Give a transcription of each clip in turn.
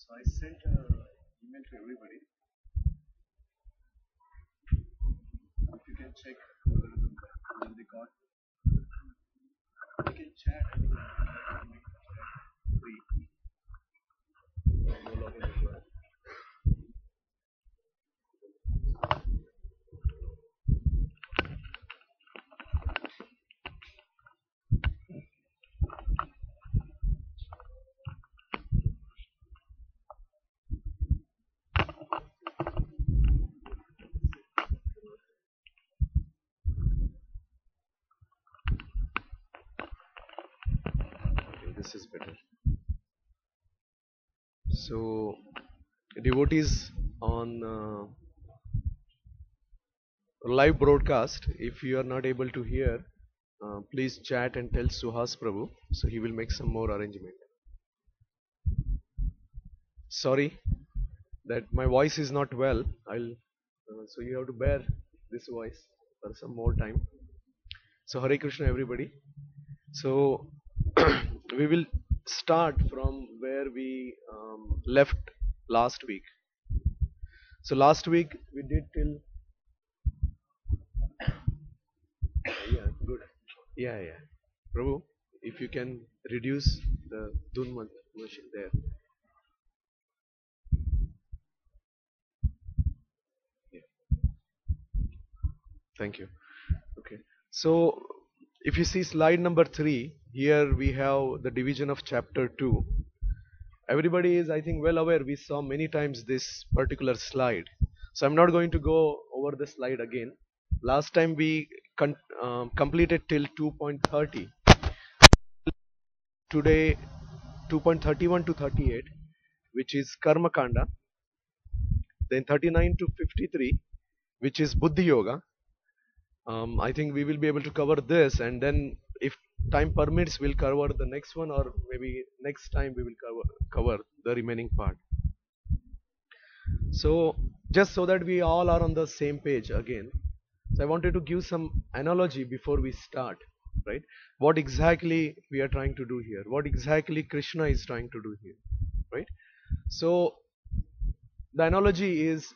So I sent an email to everybody. If you can check when they got, you can chat. I think free. No login required. Okay, this is better. So, devotees on live broadcast, if you are not able to hear, please chat and tell Suhas Prabhu, so he will make some more arrangement. Sorry that my voice is not well. So you have to bear this voice for some more time. So Hare Krishna everybody. So we will start from where we left last week. So last week we did till yeah, good. Yeah. Prabhu, if you can reduce the Dunmat machine there. Yeah. Thank you. Okay. So if you see slide number 3, here we have the division of chapter 2. Everybody is, I think, well aware. We saw many times this particular slide. So I'm not going to go over the slide again. Last time we completed till 2.30. Today 2.31 to 38, which is Karma Kanda. Then 39 to 53, which is Buddhi Yoga. I think we will be able to cover this, and then if time permits, we'll cover the next one, or maybe next time we will cover the remaining part. So just so that we all are on the same page again, so I wanted to give some analogy before we start, right? What exactly we are trying to do here? What exactly Krishna is trying to do here, right? So the analogy is,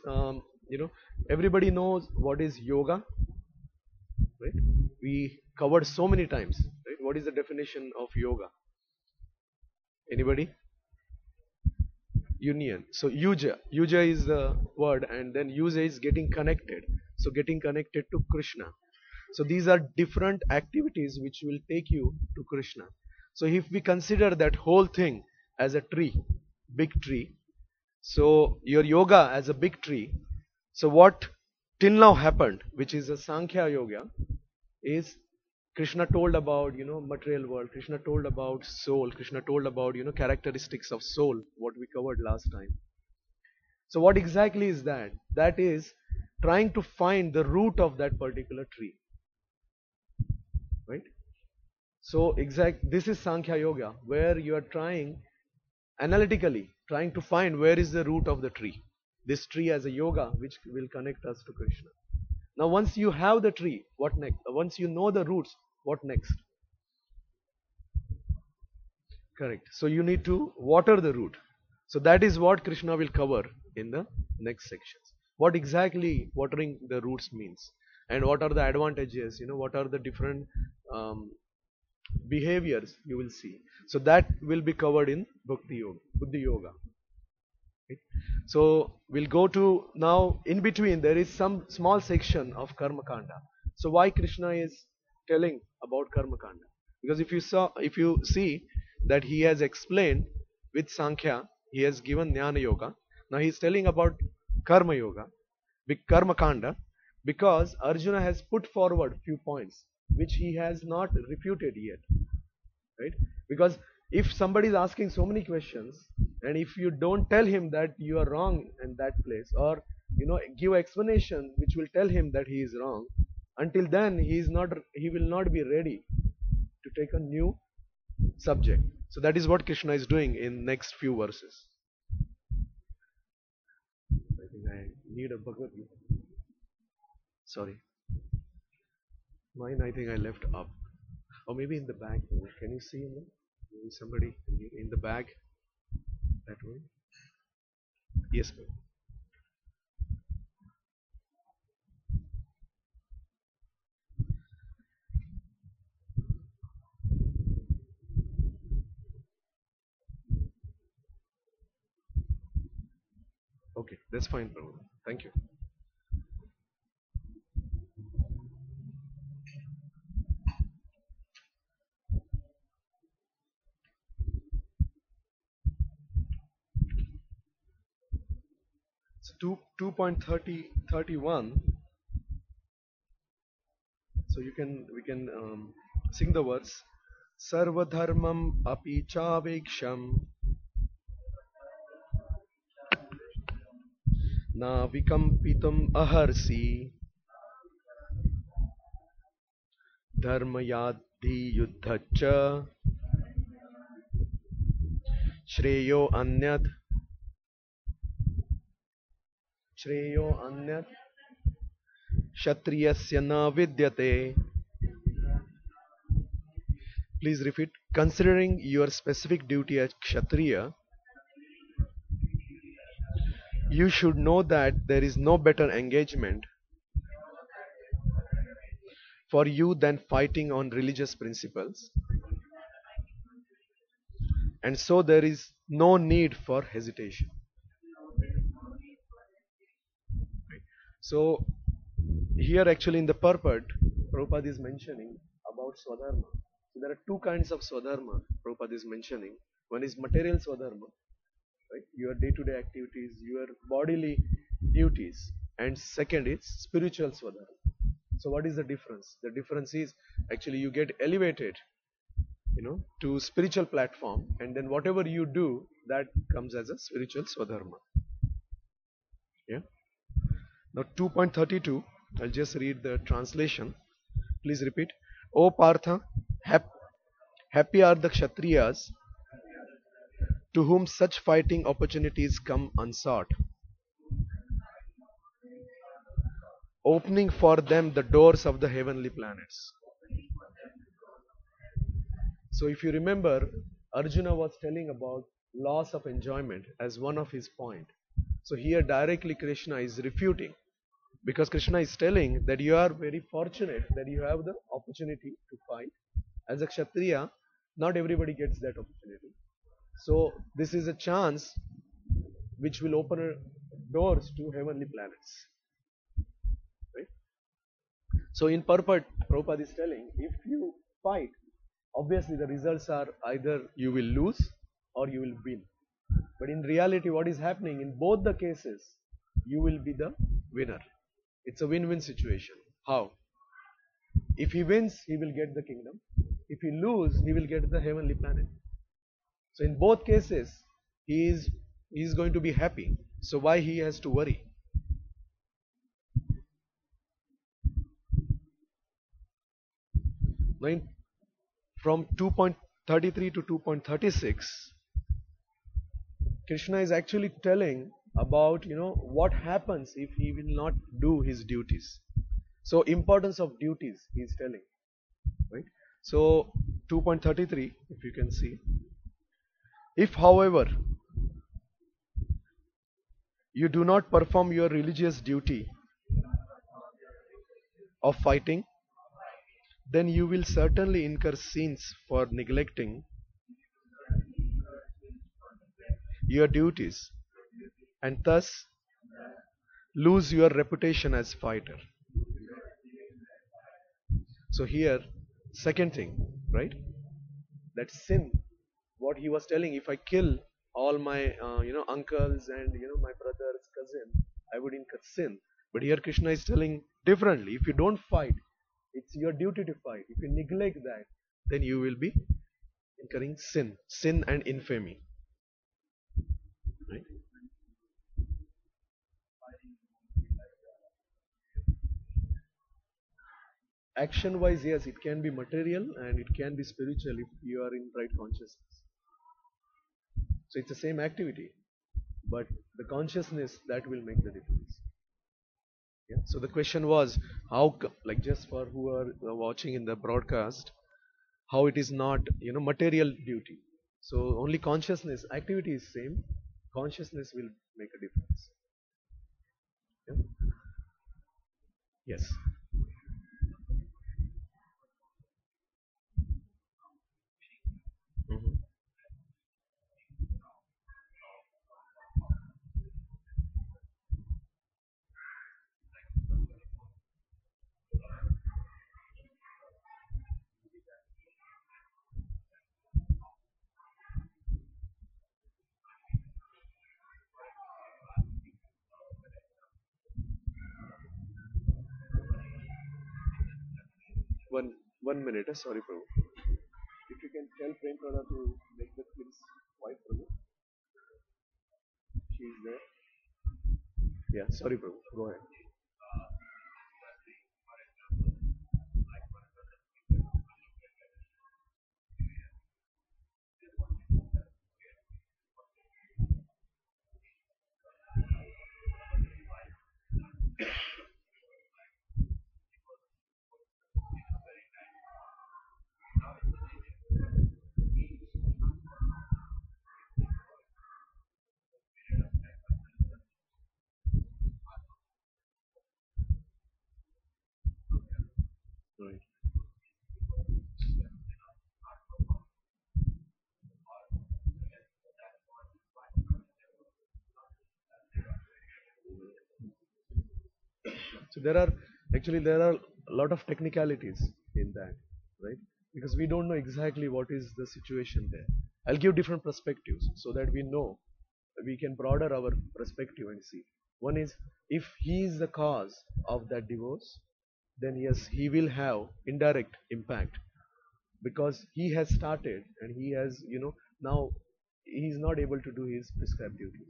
everybody knows what is yoga, right? We covered so many times, right? What is the definition of yoga? Anybody? Union. So yuja is the word, and then yuja is getting connected. So getting connected to Krishna. So these are different activities which will take you to Krishna. So if we consider that whole thing as a tree, big tree, so your yoga as a big tree, so what till now happened, which is a Sankhya yoga, is Krishna told about, material world. Krishna told about soul. Krishna told about, characteristics of soul, what we covered last time. So what exactly is that? That is trying to find the root of that particular tree, right? So this is Sankhya yoga, where you are trying analytically, trying to find where is the root of the tree. This tree as a yoga, which will connect us to Krishna. Now once you have the tree, what next? Once you know the roots, what next? Correct. So you need to water the root. So that is what Krishna will cover in the next sections. What exactly watering the roots means, and what are the advantages, what are the different behaviors you will see. So that will be covered in Bhakti Yoga, Buddhi Yoga. Right? So we'll go to now in between there is some small section of Karma Kanda. So why Krishna is telling about Karma Kanda? Because if you see that he has explained with Sankhya, he has given Jnana Yoga. Now he is telling about Karma Yoga, Karma Kanda, because Arjuna has put forward few points which he has not refuted yet, right? Because if somebody is asking so many questions, and if you don't tell him that you are wrong in that place, or give explanation which will tell him that he is wrong, until then he will not be ready to take a new subject. So that is what Krishna is doing in next few verses. I think I need a Bhagavad Gita. Sorry, mine I think I left up, or maybe in the bag. Can you see in there? Maybe somebody in the bag. That one. Yes, ma'am. Okay, that's fine, Prabhu. Thank you. So 2.30:31. So we can sing the words. Sarvadharmam api chaveksham na vikampitam aharsi dharmayadhi yuddhacha shreyo anyat shreyo anyat kshatriyasya na vidyate. Please repeat. Considering your specific duty as kshatriya, you should know that there is no better engagement for you than fighting on religious principles, and so there is no need for hesitation. So here actually in the purport, Prabhupada is mentioning about Swadharma. So there are two kinds of Swadharma Prabhupada is mentioning. One is material Swadharma, right? Your day-to-day activities, your bodily duties, and second is spiritual Swadharma. So what is the difference? The difference is actually you get elevated, to spiritual platform, and then whatever you do, that comes as a spiritual Swadharma. Yeah. Now 2.32, I'll just read the translation. Please repeat. O Partha, happy are the Kshatriyas to whom such fighting opportunities come unsought, opening for them the doors of the heavenly planets. So if you remember, Arjuna was telling about loss of enjoyment as one of his point. So here directly Krishna is refuting, because Krishna is telling that you are very fortunate that you have the opportunity to fight. As a Kshatriya, not everybody gets that opportunity. So this is a chance which will open doors to heavenly planets. Right? So in purport, Prabhupada is telling, if you fight, obviously the results are either you will lose or you will win. But in reality, what is happening in both the cases, you will be the winner. It's a win-win situation. How? If he wins, he will get the kingdom. If he loses, he will get the heavenly planet. So in both cases, he is going to be happy. So why he has to worry? Now from 2.33 to 2.36, Krishna is actually telling about what happens if he will not do his duties. So importance of duties he is telling, right? So 2.33, if you can see, if however you do not perform your religious duty of fighting, then you will certainly incur sins for neglecting your duties and thus lose your reputation as fighter. So here, second thing, right? That sin, what he was telling, if I kill all my, uncles and, my brother's cousin, I would incur sin. But here Krishna is telling differently. If you don't fight, it's your duty to fight. If you neglect that, then you will be incurring sin and infamy. Right? Action wise, yes, it can be material and it can be spiritual if you are in right consciousness. So it's the same activity, but the consciousness that will make the difference. Yeah. So the question was how, like just for who are watching in the broadcast, how it is not, material duty. So only consciousness, activity is same, consciousness will make a difference. Yeah. Yes. Mhm. 1 1 minute. Sorry, Prabhu. If you can tell Prem Prada to make the kids quiet, Prabhu. She's there. Yeah. Sorry, Prabhu. Go ahead. right. So there are a lot of technicalities in that, right? Because we don't know exactly what is the situation there. I'll give different perspectives so that we know, we can broaden our perspective and see. One is, if he is the cause of that divorce, then yes, he will have indirect impact because he has started and he has, now he is not able to do his prescribed duty.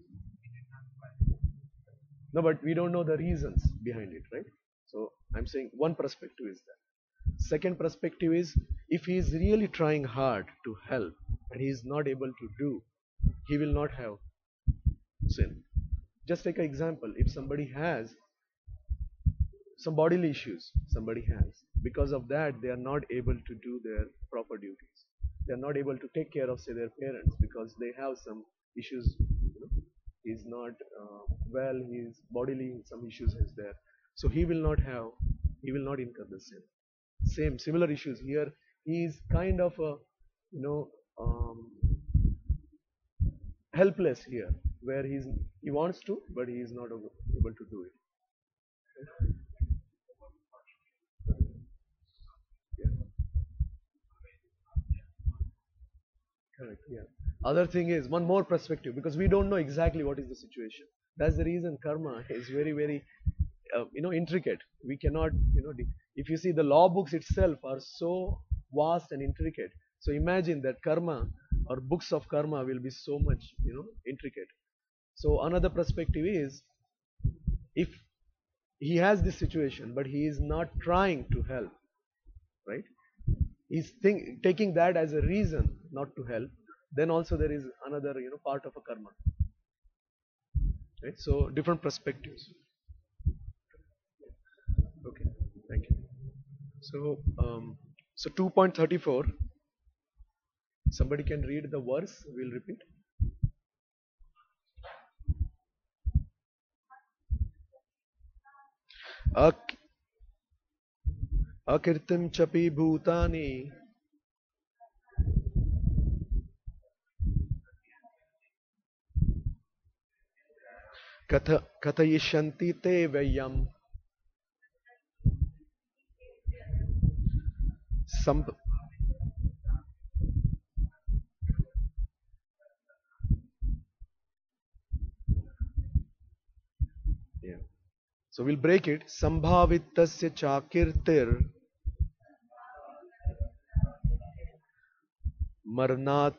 No, but we don't know the reasons behind it, right? So I'm saying one perspective is that. Second perspective is, if he is really trying hard to help and he is not able to do, he will not have sin. Just take an example. If somebody has some bodily issues, somebody has. Because of that, they are not able to do their proper duties. They are not able to take care of, say, their parents because they have some issues. He's not well. His bodily some issues is there, so he will not have. He will not incur the sin. Same similar issues here. He is kind of a, you know, um, helpless here, where he wants to, but he is not able to do it. Yeah. Correct. Yeah. Other thing is one more perspective because we don't know exactly what is the situation. That's the reason karma is very, very, intricate. We cannot, if you see the law books itself are so vast and intricate. So imagine that karma or books of karma will be so much, intricate. So another perspective is, if he has this situation, but he is not trying to help, right? Taking that as a reason not to help, then also there is another, part of a karma, right? So different perspectives. Okay, thank you. So 2.34, somebody can read the verse, we'll repeat. uh, akirtim chapi bhutani kathayishanti te vayam. Some, yeah. So we'll break it. Sambhavitasya chakirtir marnat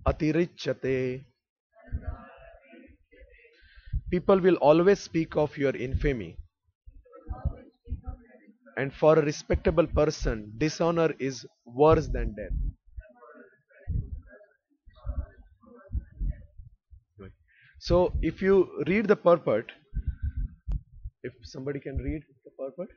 atirichyate. People will always speak of your infamy, and for a respectable person, dishonor is worse than death. Right. So if you read the purport, if somebody can read the purport.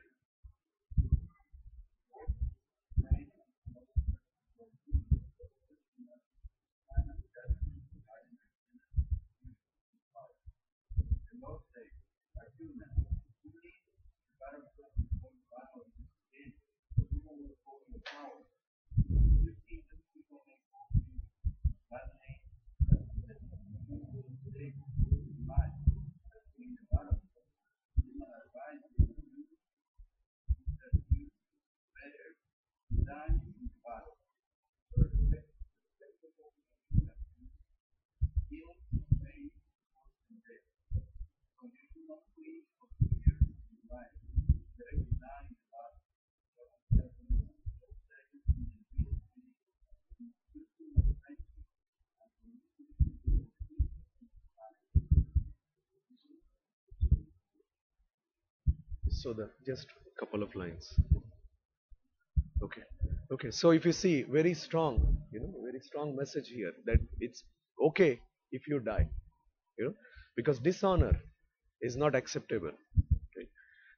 So the just a couple of lines. Okay. Okay. So if you see, very strong, very strong message here that it's okay if you die, because dishonor is not acceptable. Okay.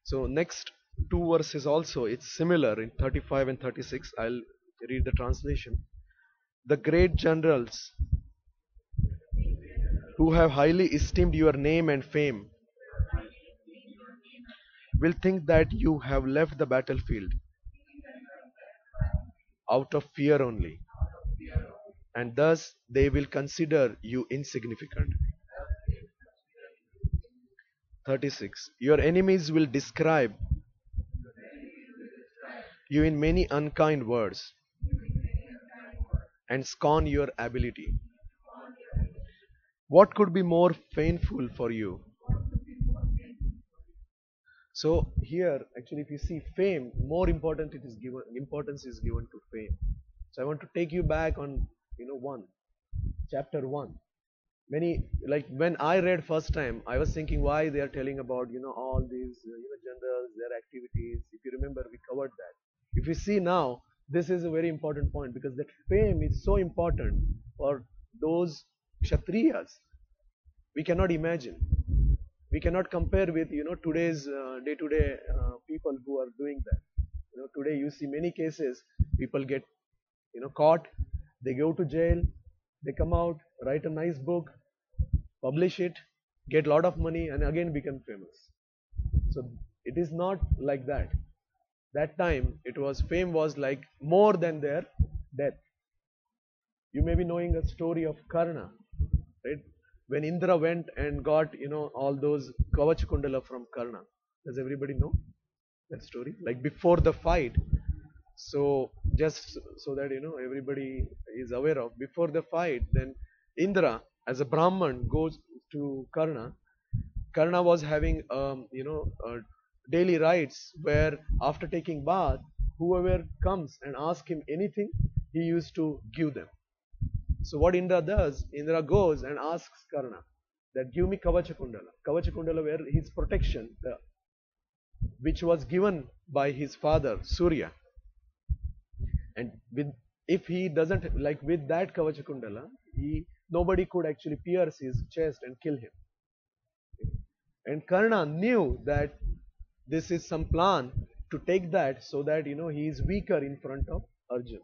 So next two verses also it's similar in 35 and 36. I'll read the translation. The great generals who have highly esteemed your name and fame will think that you have left the battlefield out of fear only, and thus they will consider you insignificant. 36. Your enemies will describe you in many unkind words and scorn your ability. What could be more painful for you? So here, actually, if you see fame, more important it is given importance is given to fame. So I want to take you back on one chapter one. Many like when I read first time, I was thinking why they are telling about all these generals, their activities. If you remember, we covered that. If you see now, this is a very important point because that fame is so important for those kshatriyas. We cannot imagine. We cannot compare with today's day-to-day people who are doing that. Today you see many cases. People get caught, they go to jail, they come out, write a nice book, publish it, get a lot of money, and again become famous. So it is not like that. That time it was fame was like more than their death. You may be knowing a story of Karna, right? When Indra went and got all those Kavach Kundala from Karna. Does everybody know that story? Like before the fight. So just so that everybody is aware of, before the fight, then Indra as a Brahman goes to Karna. Karna was having daily rites where after taking bath, whoever comes and asks him anything, he used to give them. So what Indra does, Indra goes and asks Karna that give me Kavacha Kundala. Kavacha Kundala where his protection, which was given by his father Surya. And with if he doesn't like with that Kavacha Kundala, nobody could actually pierce his chest and kill him. And Karna knew that this is some plan to take that so that he is weaker in front of Arjun.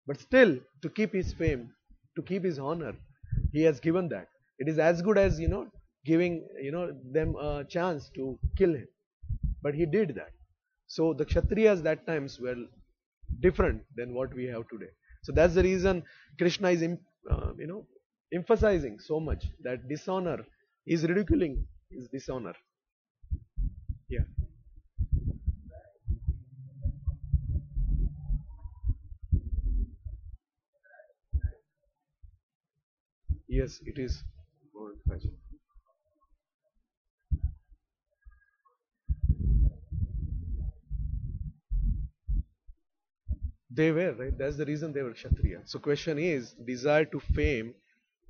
But still, to keep his fame, to keep his honor, he has given that. It is as good as giving them a chance to kill him. But he did that. So the Kshatriyas that times were different than what we have today. So that's the reason Krishna is, emphasizing so much that dishonor is ridiculing is dishonor. Yeah. Yes, it is more fashion. They were right. That's the reason they were Kshatriya. So question is, desire to fame,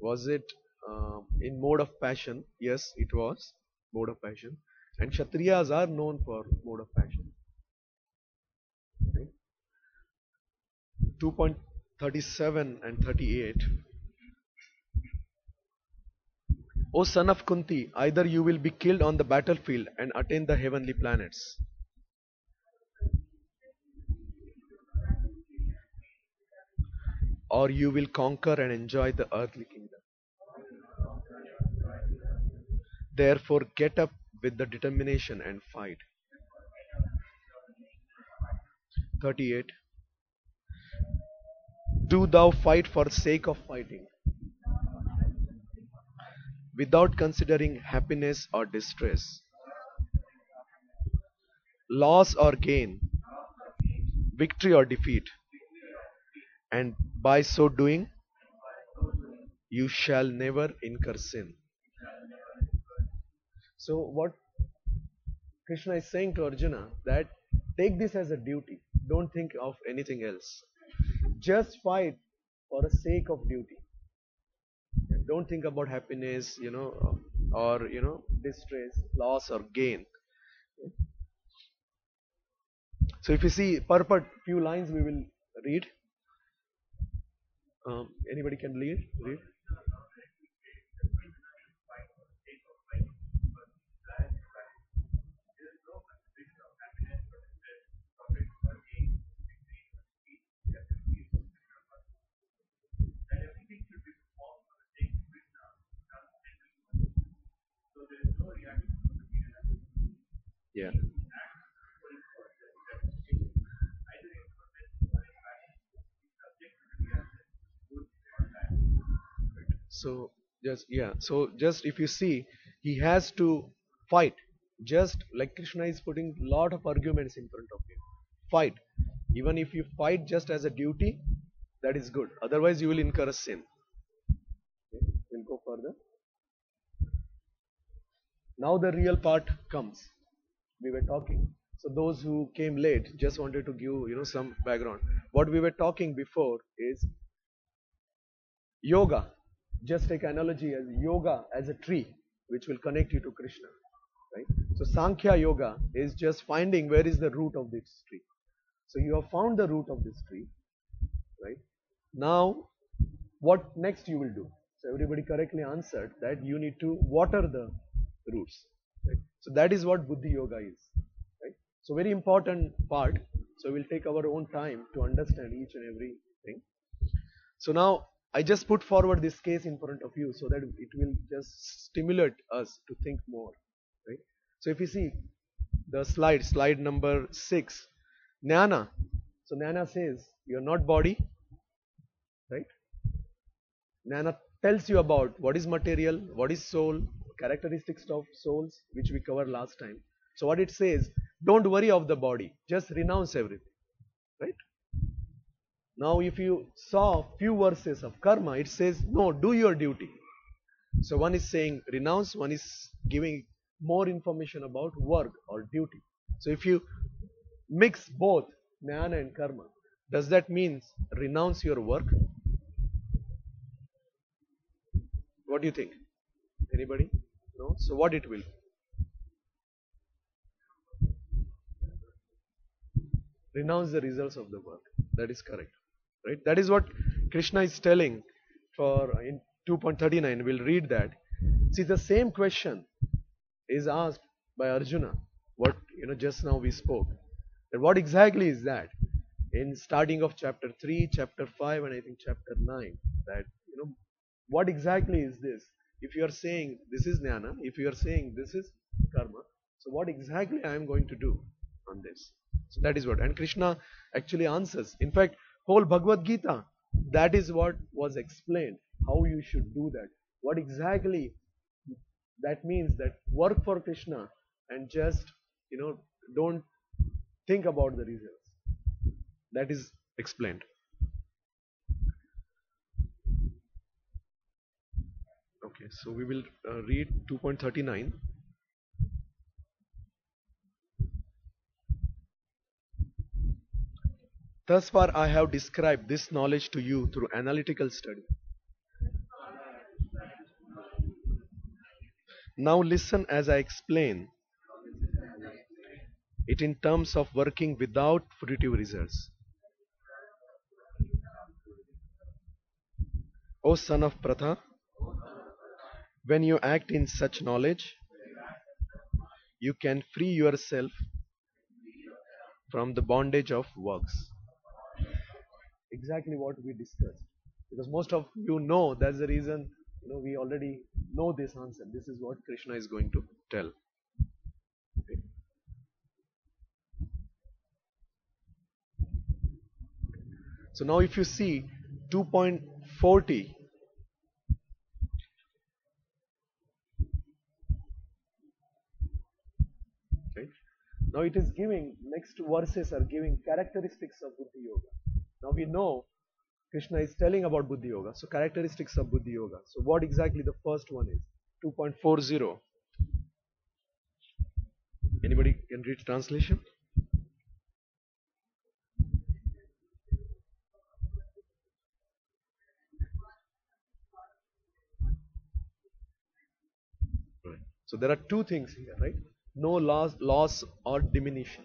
was it in mode of passion? Yes, it was mode of passion. And Kshatriyas are known for mode of passion. Right? 2.37 and 38. O son of Kunti, either you will be killed on the battlefield and attain the heavenly planets, or you will conquer and enjoy the earthly kingdom. Therefore, get up with the determination and fight. 38. Do thou fight for sake of fighting, without considering happiness or distress, loss or gain, victory or defeat, and by so doing, you shall never incur sin. So, what Krishna is saying to Arjuna that take this as a duty. Don't think of anything else. Just fight for the sake of duty. Don't think about happiness, or distress, loss or gain. So if you see purport, few lines we will read. Anybody can read? Read. Yeah. So just if you see, he has to fight. Just like Krishna is putting lot of arguments in front of you. Fight. Even if you fight just as a duty, that is good. Otherwise, you will incur a sin. Okay, we'll go further. Now the real part comes. We were talking. So those who came late, just wanted to give some background. What we were talking before is yoga. Just take analogy as yoga as a tree, which will connect you to Krishna. Right? So Sankhya Yoga is just finding where is the root of this tree. So you have found the root of this tree, right? Now, what next you will do? So everybody correctly answered that you need to water the roots. Right? So that is what Buddhi Yoga is. Right? So very important part. So we'll take our own time to understand each and everything. So now I just put forward this case in front of you so that it will just stimulate us to think more. Right? So if you see the slide number 6, Jnana. So Jnana says you're not body, right? Jnana tells you about what is material, what is soul, characteristics of souls, which we covered last time. So what it says, don't worry of the body, just renounce everything, right? Now if you saw few verses of karma, it says, no, do your duty. So one is saying renounce, one is giving more information about work or duty. So if you mix both jnana and karma, does that mean renounce your work? What do you think? Anybody? No? So what it will? Renounce the results of the work. That is correct. Right? That is what Krishna is telling for in 2.39. We'll read that. See, the same question is asked by Arjuna. What just now we spoke. That what exactly is that? In starting of chapter 3, chapter 5, and I think chapter 9. That what exactly is this? If you are saying this is jnana, if you are saying this is karma, so what exactly I am going to do on this? So that is what, and Krishna actually answers. In fact, whole Bhagavad Gita, that is what was explained, how you should do that. What exactly that means, that work for Krishna and just, don't think about the results. That is explained. Okay, so we will read 2.39. Thus far I have described this knowledge to you through analytical study. Now listen as I explain it in terms of working without fruitive results. O son of Pratha, when you act in such knowledge, you can free yourself from the bondage of works. Exactly what we discussed. Because most of you know, that's the reason, we already know this answer. This is what Krishna is going to tell. Okay. So now if you see 2.40, right? Now it is giving, next verses are giving characteristics of Buddhi Yoga. Now we know Krishna is telling about Buddhi Yoga. So characteristics of Buddhi Yoga. So what exactly the first one is? 2.40. Anybody can read translation? Right. So there are two things here, right? No loss or diminution.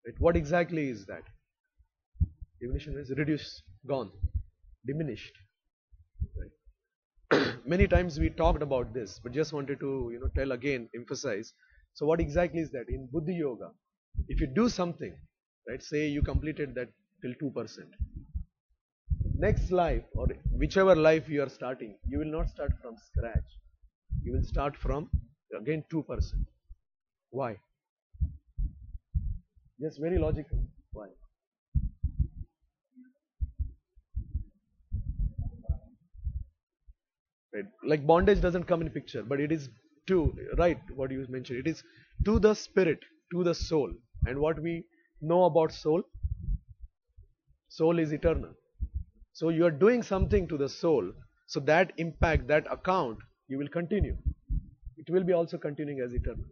Right? What exactly is that? Diminution is reduced, gone, diminished. Right? Many times we talked about this, but just wanted to tell again, emphasize. So what exactly is that? In Buddhi Yoga, if you do something, right? Say you completed that till 2%. Next life, or whichever life you are starting, you will not start from scratch. You will start from again 2%. Why? Yes, very logical. Why? Right? Like bondage doesn't come in picture, but it is to, right, what you mentioned. It is to the spirit, to the soul. And what we know about soul, soul is eternal. So you are doing something to the soul, so that impact, that account, you will continue. It will be also continuing as eternal.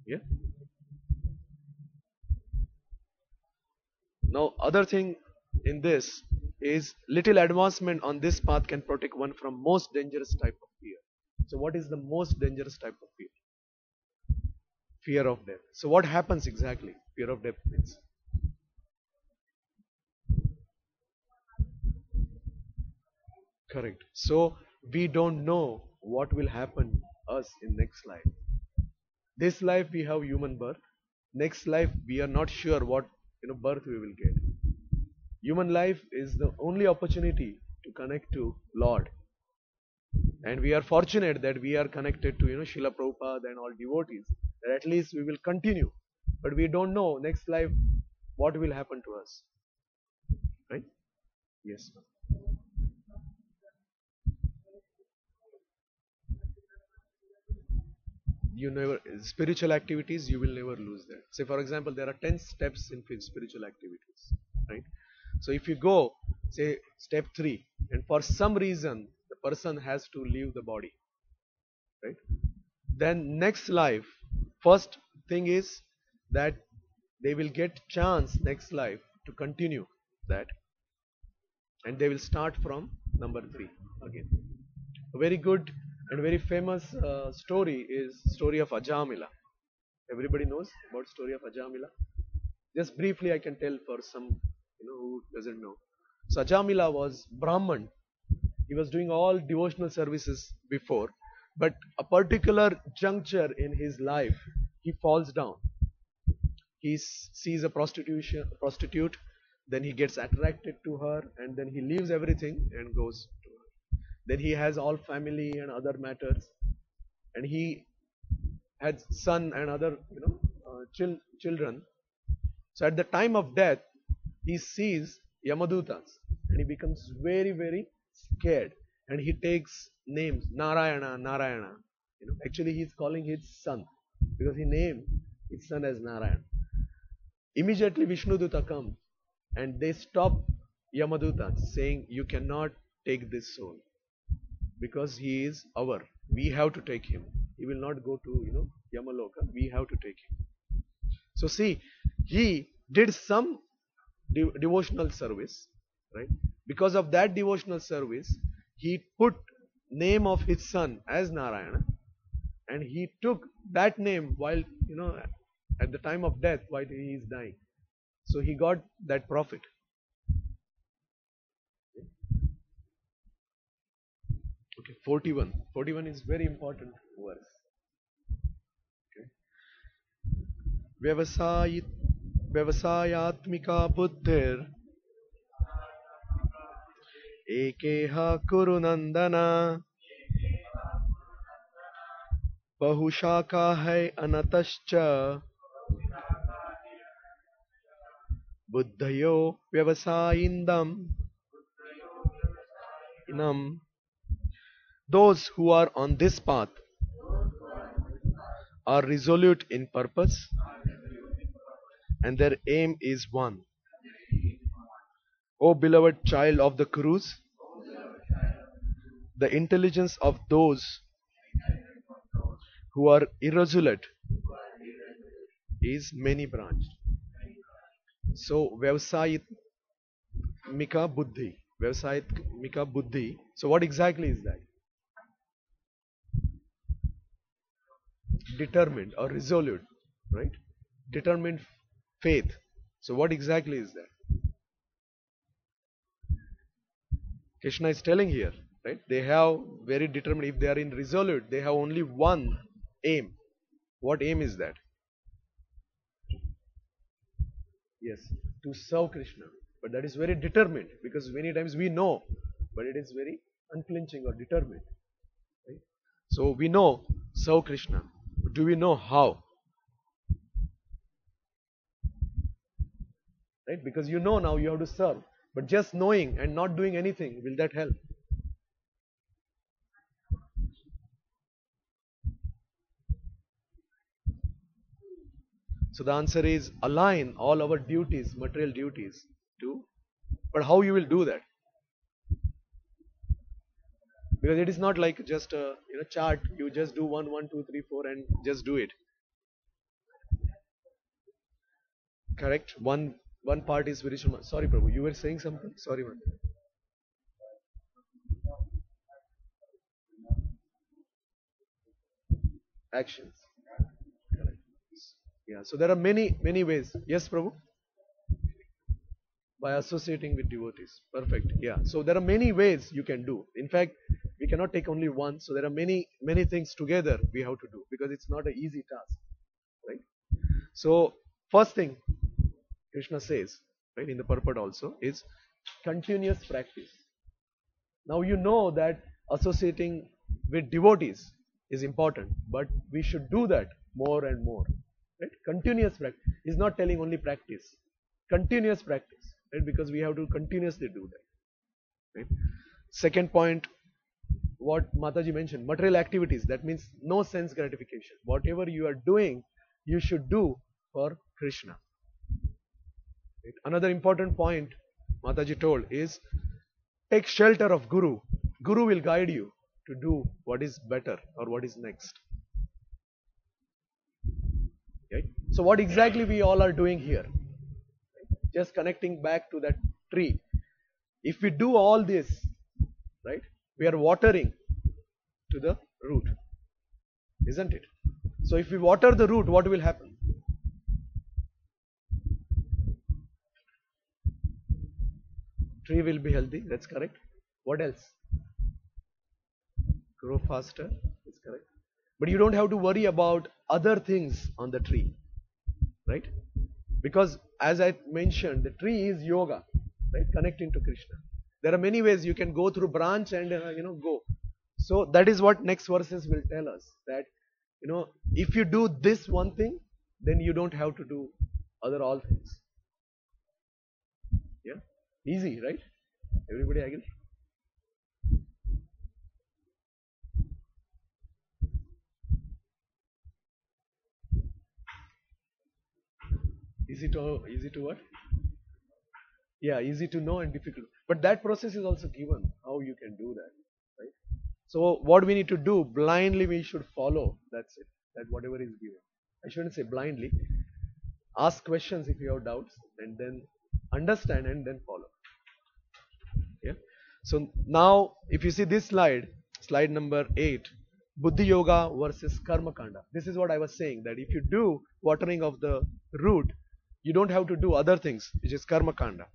Yeah. Now, other thing in this is little advancement on this path can protect one from most dangerous type of fear. So what is the most dangerous type of fear? Fear of death. So what happens exactly? Fear of death means. Correct. So we don't know what will happen us in next life. This life we have human birth. Next life we are not sure what birth we will get. Human life is the only opportunity to connect to Lord. And we are fortunate that we are connected to Srila Prabhupada and all devotees. That at least we will continue. But we don't know next life what will happen to us. Right? Yes. You never, spiritual activities, you will never lose that. Say for example, there are 10 steps in spiritual activities, right? So if you go, say step 3, and for some reason the person has to leave the body, right? Then next life, first thing is that they will get chance next life to continue that, and they will start from number 3 again. A very good and very famous story is story of Ajamila. Everybody knows about story of Ajamila. Just briefly, I can tell for some who doesn't know. So Ajamila was Brahman. He was doing all devotional services before, but a particular juncture in his life, he falls down. He sees a prostitute, then he gets attracted to her, and then he leaves everything and goes to her. Then he has all family and other matters, and he had son and other children. So at the time of death, he sees Yamadutas and he becomes very, very scared. And he takes names Narayana, Narayana. Actually, he is calling his son because he named his son as Narayan. Immediately, Vishnuduta comes and they stop Yamadutas, saying, "You cannot take this soul because he is our. We have to take him. He will not go to Yamaloka. We have to take him." So see, he did some devotional service, right? Because of that devotional service, he put name of his son as Narayana, and he took that name while at the time of death while he is dying. So he got that profit. Okay, 41. 41 is very important verse. Okay. व्यवसायात्मिका बुद्धिर एकेह कुरु नंदन बहुशाखा है अनतश्च बुद्धयो व्यवसायिन्दम inam. Those who are on this path are resolute in purpose and their aim is one. O beloved child of the Kurus, the intelligence of those who are irresolute is many branched. So, Vyavasayitmika Buddhi. Vyavasayitmika Buddhi. So, what exactly is that? Determined or resolute, right? Determined faith. So, what exactly is that? Krishna is telling here, right? They have very determined, if they are in resolute, they have only one aim. What aim is that? Yes, to serve Krishna. But that is very determined, because many times we know, but it is very unflinching or determined. Right? So we know serve Krishna. But do we know how? Right? Because you know now you have to serve. But just knowing and not doing anything, will that help? So the answer is align all our duties, material duties to. But how you will do that? Because it is not like just a chart. You just do 1, 1, 2, 3, 4 and just do it. Correct? One part is spiritual. Sorry, Prabhu, you were saying something? Sorry, man. Actions. Correct. Yeah, so there are many ways. Yes, Prabhu? By associating with devotees. Perfect. Yeah. So there are many ways you can do. In fact, we cannot take only one. So there are many things together we have to do, because it's not an easy task. Right? So first thing Krishna says, right, in the purport also, is continuous practice. Now you know that associating with devotees is important, but we should do that more and more. Right? Continuous practice. He's not telling only practice. Continuous practice. Right? Because we have to continuously do that. Right? Second point, what Mataji mentioned, material activities. That means no sense gratification. Whatever you are doing, you should do for Krishna. Right? Another important point Mataji told is take shelter of Guru. Guru will guide you to do what is better or what is next. Right? So what exactly we all are doing here? Right? Just connecting back to that tree. If we do all this, right, we are watering to the root, isn't it? So if we water the root, what will happen? Tree will be healthy, that's correct. What else? Grow faster, that's correct. But you don't have to worry about other things on the tree, right? Because as I mentioned, the tree is yoga, right? Connecting to Krishna. There are many ways you can go through branch and go. So that is what next verses will tell us, that if you do this one thing, then you don't have to do other all things. Yeah, easy, right? Everybody agree? Easy to what? Yeah, easy to know and difficult. But that process is also given how you can do that, right? So what we need to do blindly, we should follow. That's it. That whatever is given. I shouldn't say blindly. Ask questions if you have doubts, and then understand and then follow. Yeah. So now, if you see this slide, slide number 8, Buddhi Yoga versus Karma Kanda. This is what I was saying, that if you do watering of the root, you don't have to do other things, which is Karma Kanda.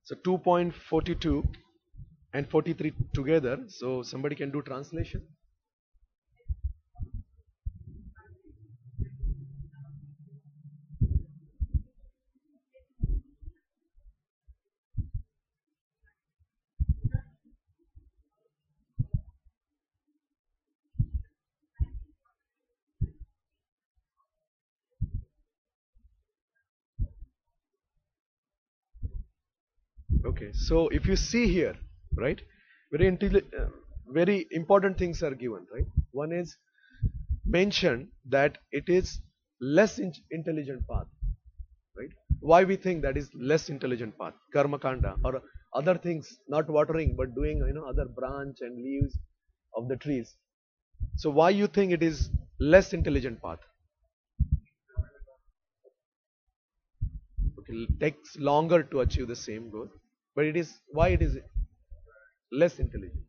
So 2.42 and 43 together. So somebody can do translation. Okay, so if you see here, right, very important things are given, right? One is mentioned that it is less intelligent path, right? Why we think that is less intelligent path, karma kanda or other things, not watering but doing other branch and leaves of the trees. So why you think it is less intelligent path? Okay, it takes longer to achieve the same goal, but it is why it is less intelligent.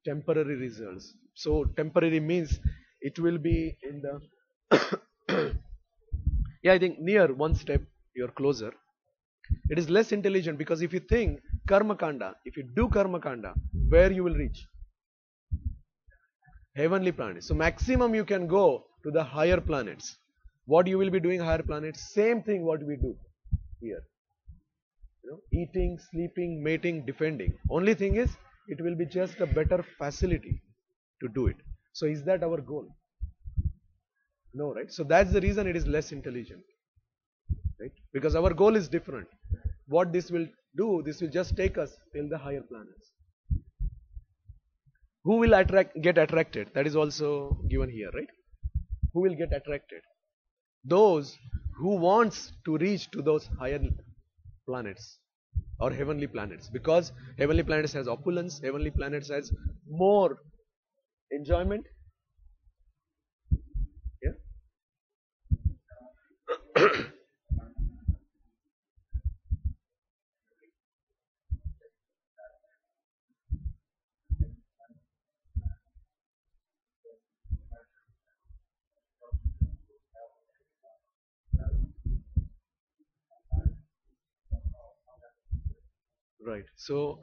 Temporary results. So temporary means it will be in the yeah, I think near one step you're closer. It is less intelligent because if you think karma kanda, if you do karma kanda, where you will reach? Heavenly planets. So maximum you can go to the higher planets. What you will be doing higher planets? Same thing what we do here. Eating, sleeping, mating, defending. Only thing is it will be just a better facility to do it. So is that our goal? No, right? So that's the reason it is less intelligent, right? Because our goal is different. What this will do, this will just take us till the higher planets. Who will get attracted? That is also given here, right? Who will get attracted? Those who wants to reach to those higher planets or heavenly planets, because heavenly planets has opulence, heavenly planets has more enjoyment. Yeah. Right. So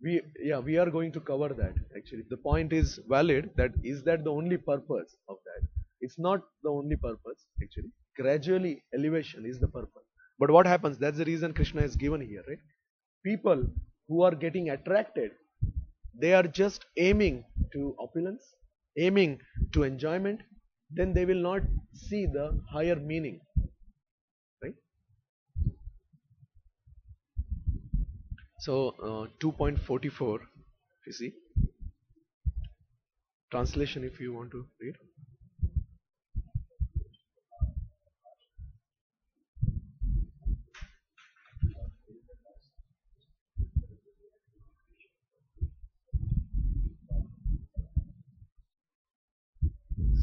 we are going to cover that actually. The point is valid, that is that the only purpose of that? It's not the only purpose actually. Gradually elevation is the purpose. But what happens? That's the reason Krishna is given here, right? People who are getting attracted, they are just aiming to opulence, aiming to enjoyment, then they will not see the higher meaning, right? So 2.44, you see, translation if you want to read.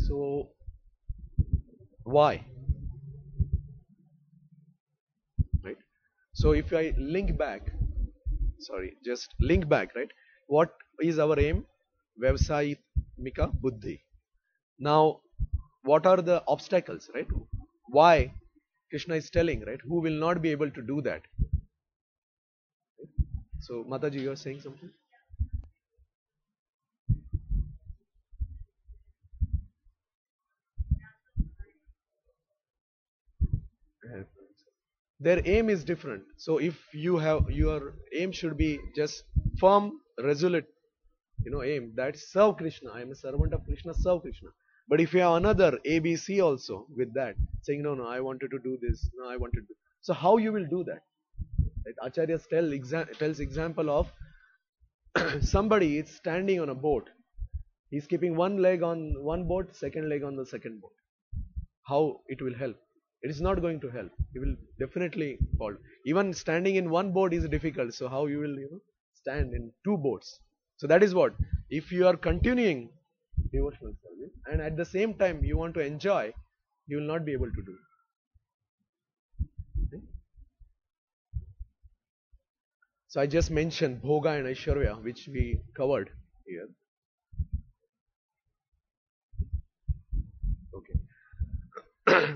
So why, right? So if I link back, just link back, right? What is our aim? Vyavasayika buddhi. Now, what are the obstacles, right? Why Krishna is telling, right? Who will not be able to do that? So, Mataji, you are saying something? Their aim is different. So, if you have your aim should be just firm, resolute, aim that serve Krishna. I am a servant of Krishna, serve Krishna. But if you have another ABC also with that, saying no, no, I wanted to do this, no, I wanted to. So how you will do that? Right? Acharyas tells example of somebody is standing on a boat. He's keeping one leg on one boat, second leg on the second boat. How it will help? It is not going to help. He will definitely fall. Even standing in one boat is difficult. So how you will stand in two boats? So that is what. If you are continuing devotional service and at the same time you want to enjoy, you will not be able to do it. Okay? So I just mentioned Bhoga and Aishwarya, which we covered here. Okay.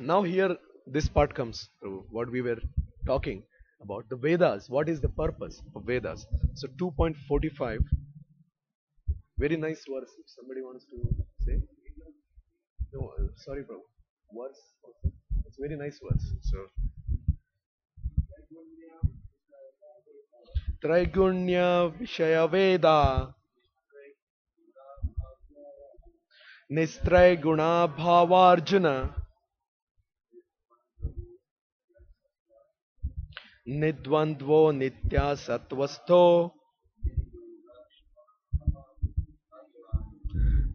Now here this part comes to what we were talking about the Vedas. What is the purpose of Vedas? So 2.45, very nice verse. If somebody wants to say, no, sorry, bro. Verse. It's very nice verse. So Traigunya Vishaya Veda Nistraya Guna Bhavarjuna Nidvandvo Nitya Sattvasto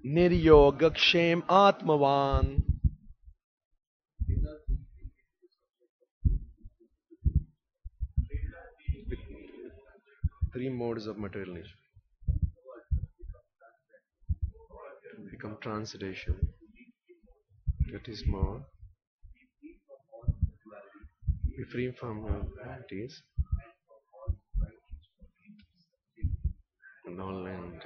Niryogakshem Atmavan. Three modes of material nature. Become translation. That is more. Be free from varieties. Null and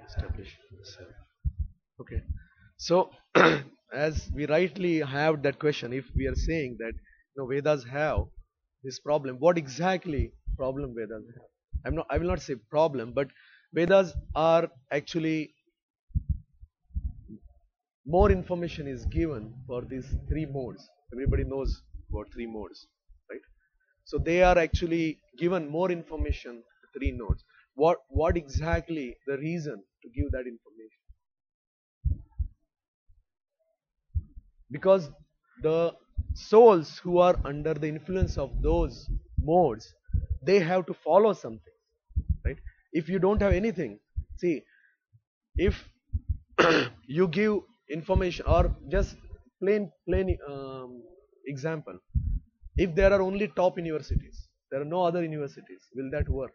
establish self. Okay. So, as we rightly have that question, if we are saying that Vedas have this problem, what exactly problem Vedas have? I will not say problem, but Vedas are actually more information is given for these three modes. Everybody knows about three modes, right? So they are actually given more information, three nodes. What exactly the reason to give that information? Because the souls who are under the influence of those modes, they have to follow something, right? If you don't have anything, see, if you give information or just plain example, if there are only top universities, there are no other universities, will that work?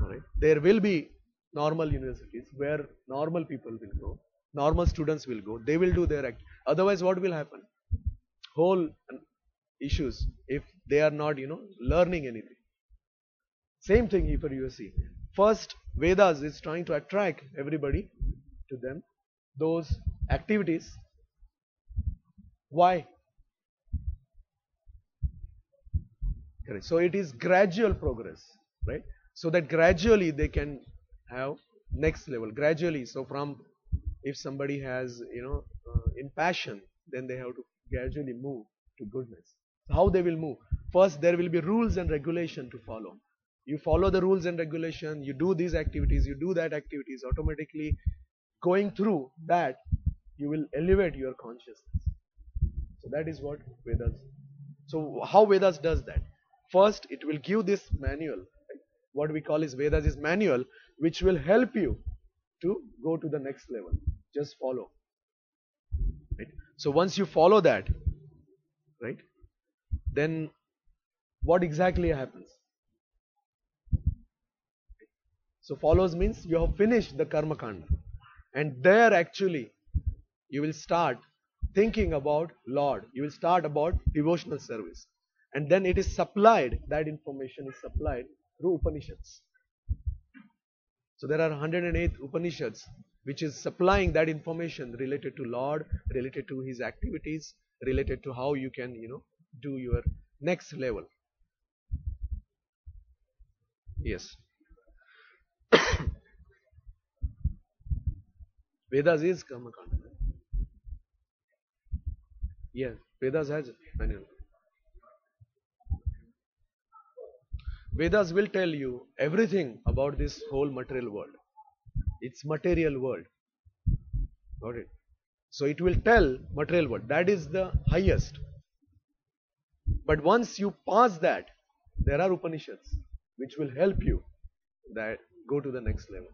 All right, there will be normal universities where normal people will go, normal students will go, they will do their act. Otherwise what will happen? Whole issues if they are not learning anything. Same thing here for USC. First, Vedas is trying to attract everybody to them, those activities. Why? Correct. So it is gradual progress, right? So that gradually they can have next level. Gradually, so from if somebody has in passion, then they have to gradually move to goodness. So how they will move? First, there will be rules and regulation to follow. You follow the rules and regulation. You do these activities. You do that activities. Automatically, going through that, you will elevate your consciousness. So that is what Vedas. So how Vedas does that? First, it will give this manual. Right? What we call is Vedas is manual, which will help you to go to the next level. Just follow. Right? So once you follow that, right, then what exactly happens? So follows means you have finished the karma kanda, and there actually you will start thinking about Lord. You will start about devotional service, and then it is supplied. That information is supplied through Upanishads. So there are 108 Upanishads which is supplying that information related to Lord, related to His activities, related to how you can do your next level. Yes. Vedas is karma kanda. Yes, Vedas has manual. Vedas will tell you everything about this whole material world. It's material world. Got it? So it will tell material world. That is the highest. But once you pass that, there are Upanishads which will help you that go to the next level.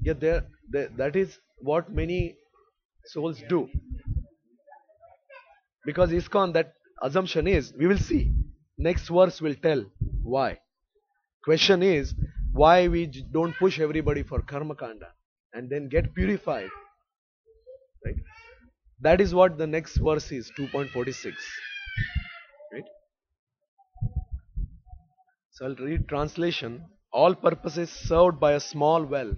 Yeah, that is what many souls do. Because ISKCON, that assumption is, we will see. Next verse will tell why. Question is, why we don't push everybody for karma kanda and then get purified. Right? That is what the next verse is, 2.46. Right? So I'll read translation. All purposes served by a small well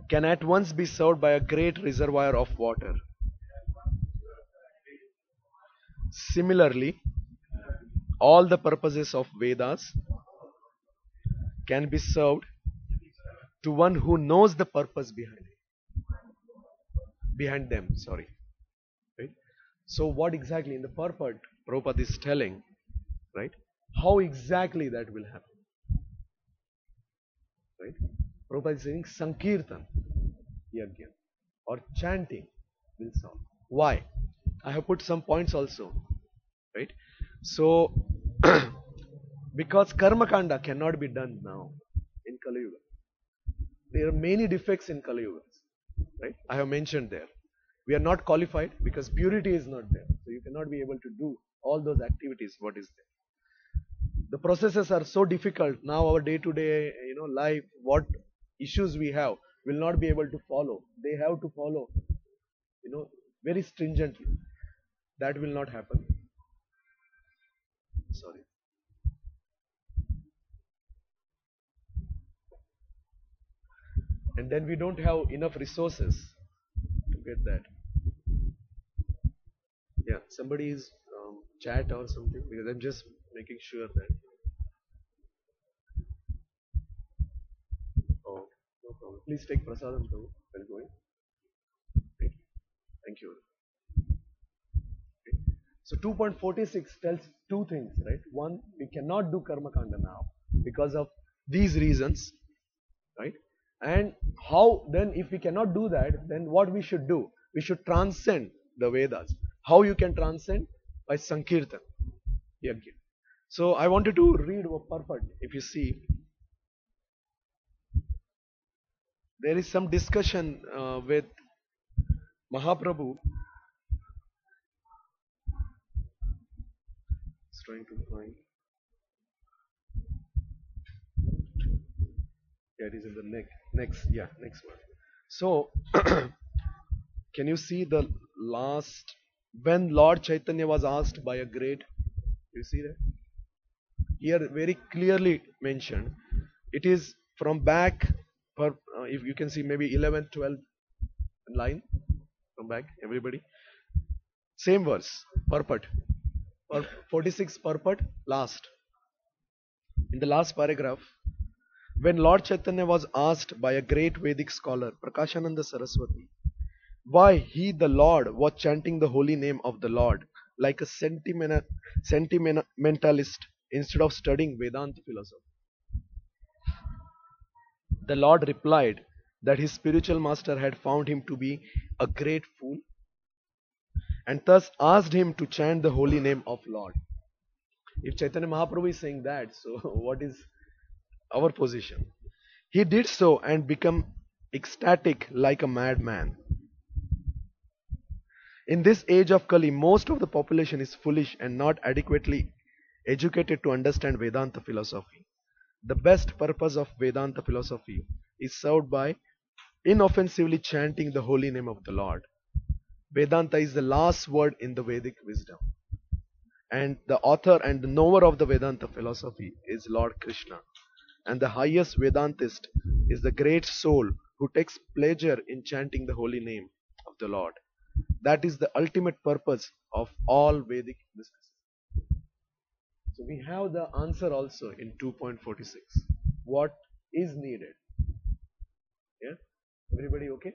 can at once be served by a great reservoir of water. Similarly, all the purposes of Vedas can be served to one who knows the purpose behind them. Sorry. Right? So what exactly in the purport Prabhupada is telling, right? How exactly that will happen? Right? Prabhupada is saying Sankirtan Yajna or chanting will sound. Why? I have put some points also. Right? So because karma kanda cannot be done now in Kali Yuga. There are many defects in Kali Yuga. Right? I have mentioned there. We are not qualified because purity is not there. So you cannot be able to do all those activities what is there. The processes are so difficult now. Our day-to-day, life, what issues we have, will not be able to follow. They have to follow, very stringently. That will not happen. Sorry. And then we don't have enough resources to get that. Yeah, somebody is chat or something, because I'm just making sure that. Oh, no problem. Please take prasadam too while going. Okay. Thank you. Okay. So 2.46 tells two things, right? One, we cannot do karma kanda now because of these reasons, right? And how then, if we cannot do that, then what we should do? We should transcend the Vedas. How you can transcend? By Sankirtan Yajna. So I wanted to read a purport. If you see, there is some discussion with Mahaprabhu. Just trying to find. Yeah, it is in the next one. So can you see the last, when Lord Chaitanya was asked by a great, you see that? Here very clearly mentioned. It is from back, if you can see maybe 11th, 12th line from back, everybody. Same verse, purport. 46 purport, last. In the last paragraph, when Lord Chaitanya was asked by a great Vedic scholar, Prakashananda Saraswati, why he, the Lord, was chanting the holy name of the Lord like a sentimentalist instead of studying Vedanta philosophy, the Lord replied that his spiritual master had found him to be a great fool and thus asked him to chant the holy name of Lord. If Chaitanya Mahaprabhu is saying that, so what is our position? He did so and became ecstatic like a madman. In this age of Kali, most of the population is foolish and not adequately educated to understand Vedanta philosophy. The best purpose of Vedanta philosophy is served by inoffensively chanting the holy name of the Lord. Vedanta is the last word in the Vedic wisdom. And the author and the knower of the Vedanta philosophy is Lord Krishna. And the highest Vedantist is the great soul who takes pleasure in chanting the holy name of the Lord. That is the ultimate purpose of all Vedic business. So we have the answer also in 2.46. What is needed? Yeah? Everybody okay?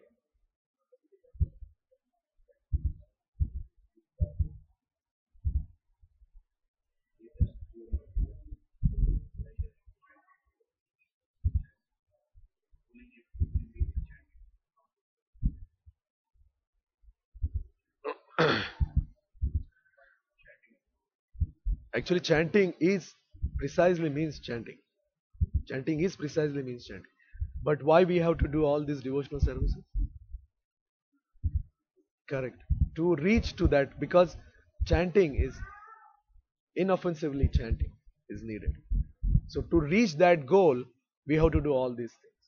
Actually, chanting is precisely means chanting. Chanting is precisely means chanting. But why we have to do all these devotional services? Correct. To reach to that, because chanting is inoffensively chanting is needed. So to reach that goal, we have to do all these things.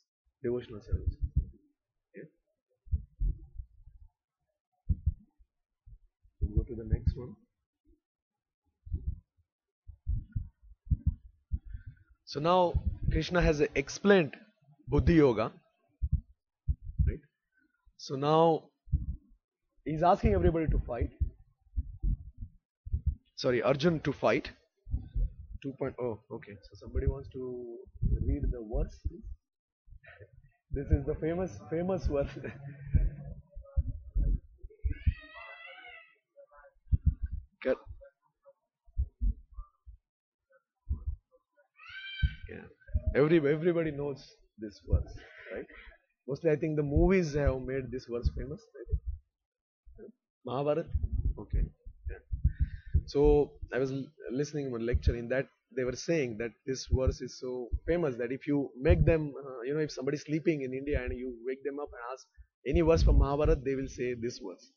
Devotional service. Okay. We'll go to the next one. So now Krishna has explained Buddhi Yoga. Right? So now he's asking everybody to fight. Sorry, Arjun to fight. 2.0. Okay. So somebody wants to read the verse, please? This is the famous verse. Cor- yeah. Everybody knows this verse, right? Mostly, I think the movies have made this verse famous. Right? Mahabharat. Okay. Yeah. So I was listening to one lecture. In that they were saying that this verse is so famous that if you make them, if somebody's sleeping in India and you wake them up and ask any verse from Mahabharat, they will say this verse.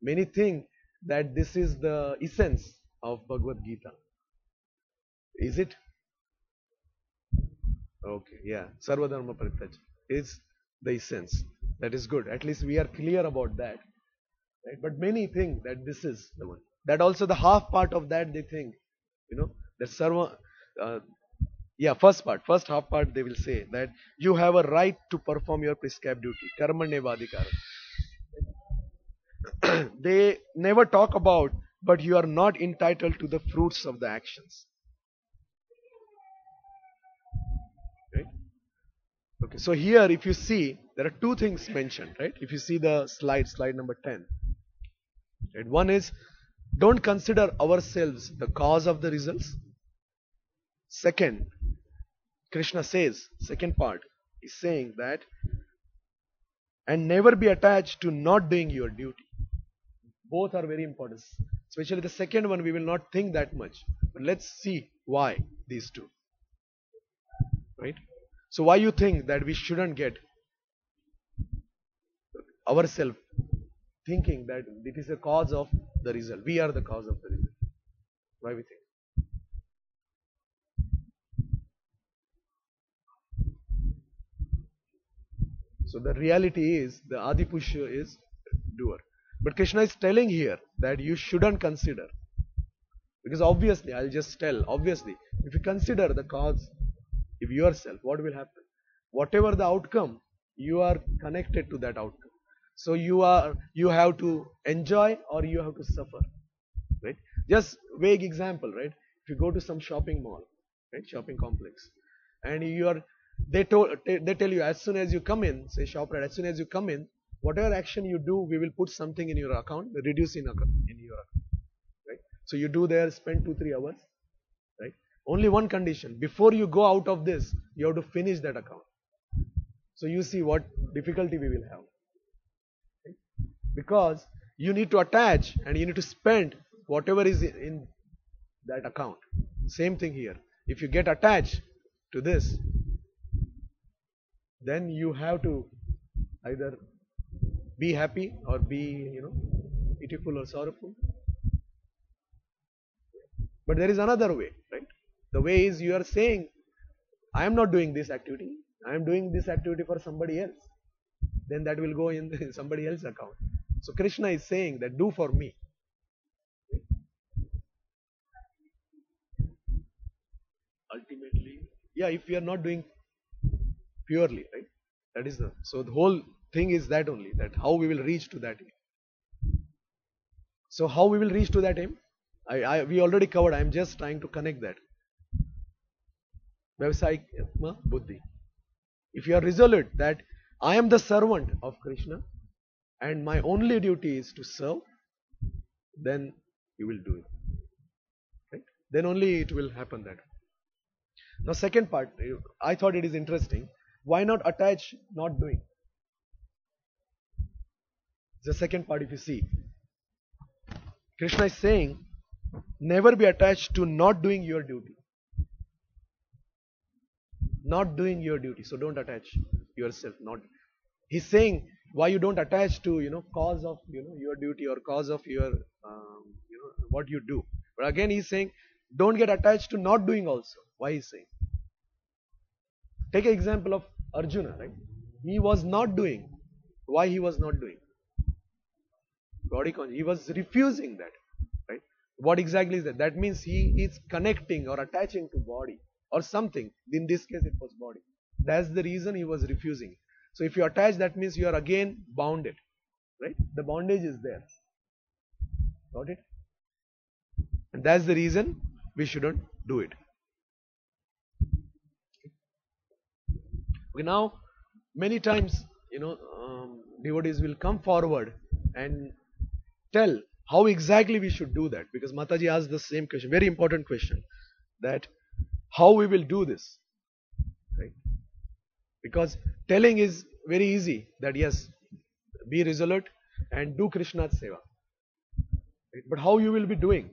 Many think that this is the essence of Bhagavad Gita. Is it? Okay, yeah. Sarvadharma Parityaj is the essence. That is good. At least we are clear about that. Right? But many think that this is the one. That also the half part of that they think, that Sarva, uh, yeah, first half part they will say that you have a right to perform your prescribed duty. Karmanyevadikara. They never talk about, but you are not entitled to the fruits of the actions. Right? Okay, so here if you see, there are two things mentioned, right? If you see the slide number 10. Right? One is, don't consider ourselves the cause of the results. Second, Krishna says, second part is saying that, and never be attached to not doing your duty. Both are very important. Especially the second one, we will not think that much. But let's see why these two. Right? So why you think that we shouldn't get ourselves thinking that it is the cause of the result. We are the cause of the result. Why we think? So the reality is the Adipusha is doer. But Krishna is telling here that you shouldn't consider. Because obviously, I'll just tell, obviously, if you consider the cause of yourself, what will happen? Whatever the outcome, you are connected to that outcome. So you have to enjoy or you have to suffer. Right? Just vague example, right? If you go to some shopping mall, right, shopping complex, and they tell you as soon as you come in, say ShopRite, as soon as you come in, whatever action you do, we will put something in your account, reduce in your account, right? So you do there, spend 2-3 hours, right? Only one condition: before you go out of this, you have to finish that account. So you see what difficulty we will have, right? Because you need to attach and you need to spend whatever is in that account. Same thing here. If you get attached to this, then you have to either be happy or be, pitiful or sorrowful. But there is another way, right? The way is you are saying, I am not doing this activity. I am doing this activity for somebody else. Then that will go in somebody else's account. So Krishna is saying that do for me. Ultimately, yeah, if we are not doing purely, right? That is so the whole thing is that only, that how we will reach to that aim. So how we will reach to that aim? We already covered. I am just trying to connect that. Vyavasayik buddhi. If you are resolute that I am the servant of Krishna and my only duty is to serve, then you will do it. Right? Then only it will happen that. Now second part, I thought it is interesting. Why not attach not doing? The second part, if you see, Krishna is saying, never be attached to not doing your duty. Not doing your duty. So don't attach yourself. Not. He's saying why you don't attach to cause of your duty or cause of your what you do. But again he's saying don't get attached to not doing also. Why he's saying? Take an example of Arjuna, right? He was not doing. Why he was not doing? Body conscious. He was refusing that. Right? What exactly is that? That means he is connecting or attaching to body or something. In this case it was body. That's the reason he was refusing. So if you attach, that means you are again bounded. Right? The bondage is there. Got it? And that's the reason we shouldn't do it. Okay, now many times devotees will come forward and tell how exactly we should do that, because Mataji asked the same question, very important question, that how we will do this, right? Because telling is very easy, that yes, be resolute and do Krishna's seva, right? But how you will be doing?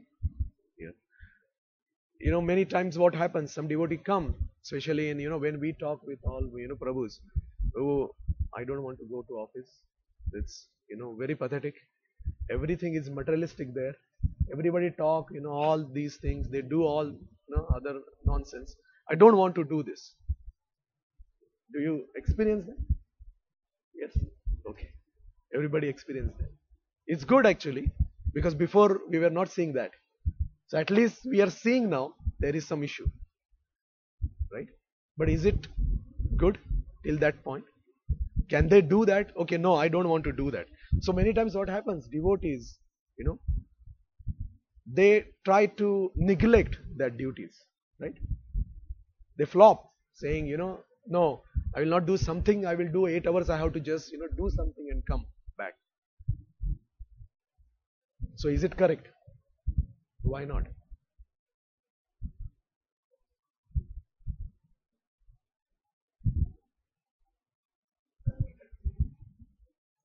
Many times what happens, some devotee come, especially in when we talk with all Prabhus, oh, I don't want to go to office, it's very pathetic, everything is materialistic there, everybody talk all these things, they do all other nonsense, I don't want to do this. Do you experience that? Yes. Okay, everybody experienced that. It's good actually, because before we were not seeing that. So at least we are seeing now there is some issue, right? But is it good till that point? Can they do that? Okay, no, I don't want to do that. So many times what happens, devotees, they try to neglect their duties, right? They flop, saying, no, I will not do something, I will do 8 hours, I have to just, do something and come back. So is it correct? Why not?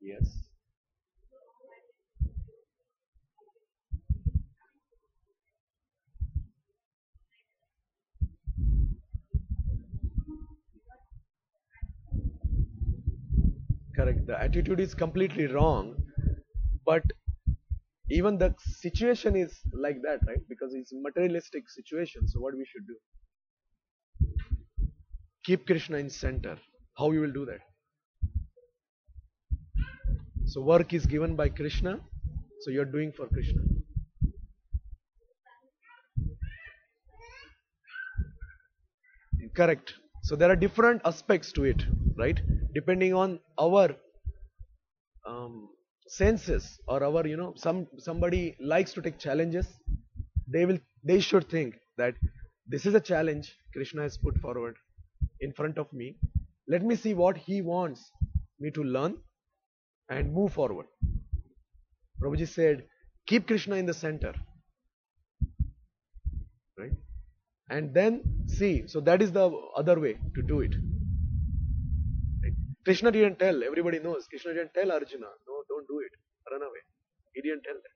Yes. Correct. The attitude is completely wrong, but even the situation is like that, right? Because it's a materialistic situation. So what we should do? Keep Krishna in center. How you will do that? So work is given by Krishna, so you are doing for Krishna. Correct. So there are different aspects to it, right? Depending on our senses or our, somebody likes to take challenges. They should think that this is a challenge Krishna has put forward in front of me. Let me see what he wants me to learn and move forward. Prabhuji said, keep Krishna in the center, right? And then see. So that is the other way to do it. Right? Krishna didn't tell, everybody knows, Krishna didn't tell Arjuna, no, don't do it, run away. He didn't tell that.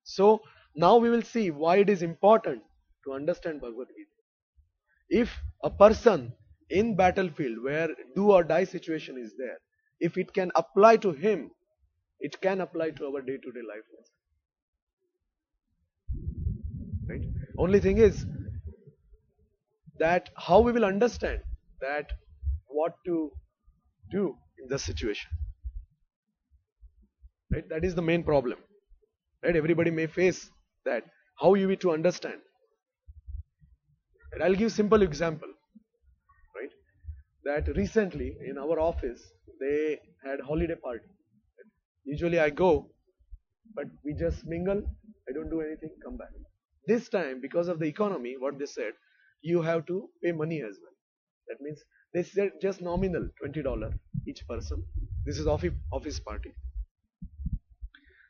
So now we will see why it is important to understand Bhagavad Gita. If a person in battlefield where do or die situation is there, if it can apply to him, it can apply to our day-to-day life. Right? Only thing is that how we will understand that what to do in the situation. Right? That is the main problem. Right? Everybody may face that. How you need to understand. And I'll give simple example. Right? that recently in our office they had holiday party. Usually I go, but we just mingle. I don't do anything. Come back. This time, because of the economy, what they said, you have to pay money as well. That means they said just nominal $20 each person. This is office party.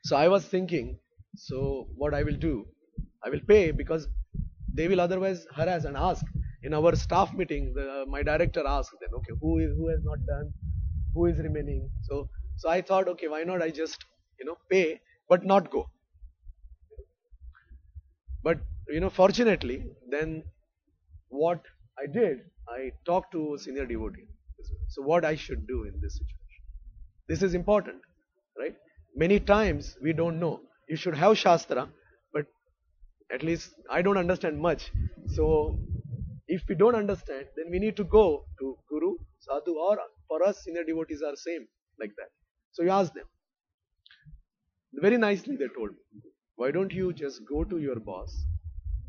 So I was thinking, so what I will do, I will pay because they will otherwise harass and ask. In our staff meeting, my director asked them, okay, who has not done, who is remaining. So I thought, okay, why not I just pay but not go. But fortunately, then what I did, I talked to senior devotee. So what I should do in this situation? This is important, right? Many times we don't know. You should have Shastra, but at least I don't understand much. So if we don't understand, then we need to go to Guru, Sadhu, or for us, senior devotees are same like that. So you ask them. Very nicely they told me, why don't you just go to your boss,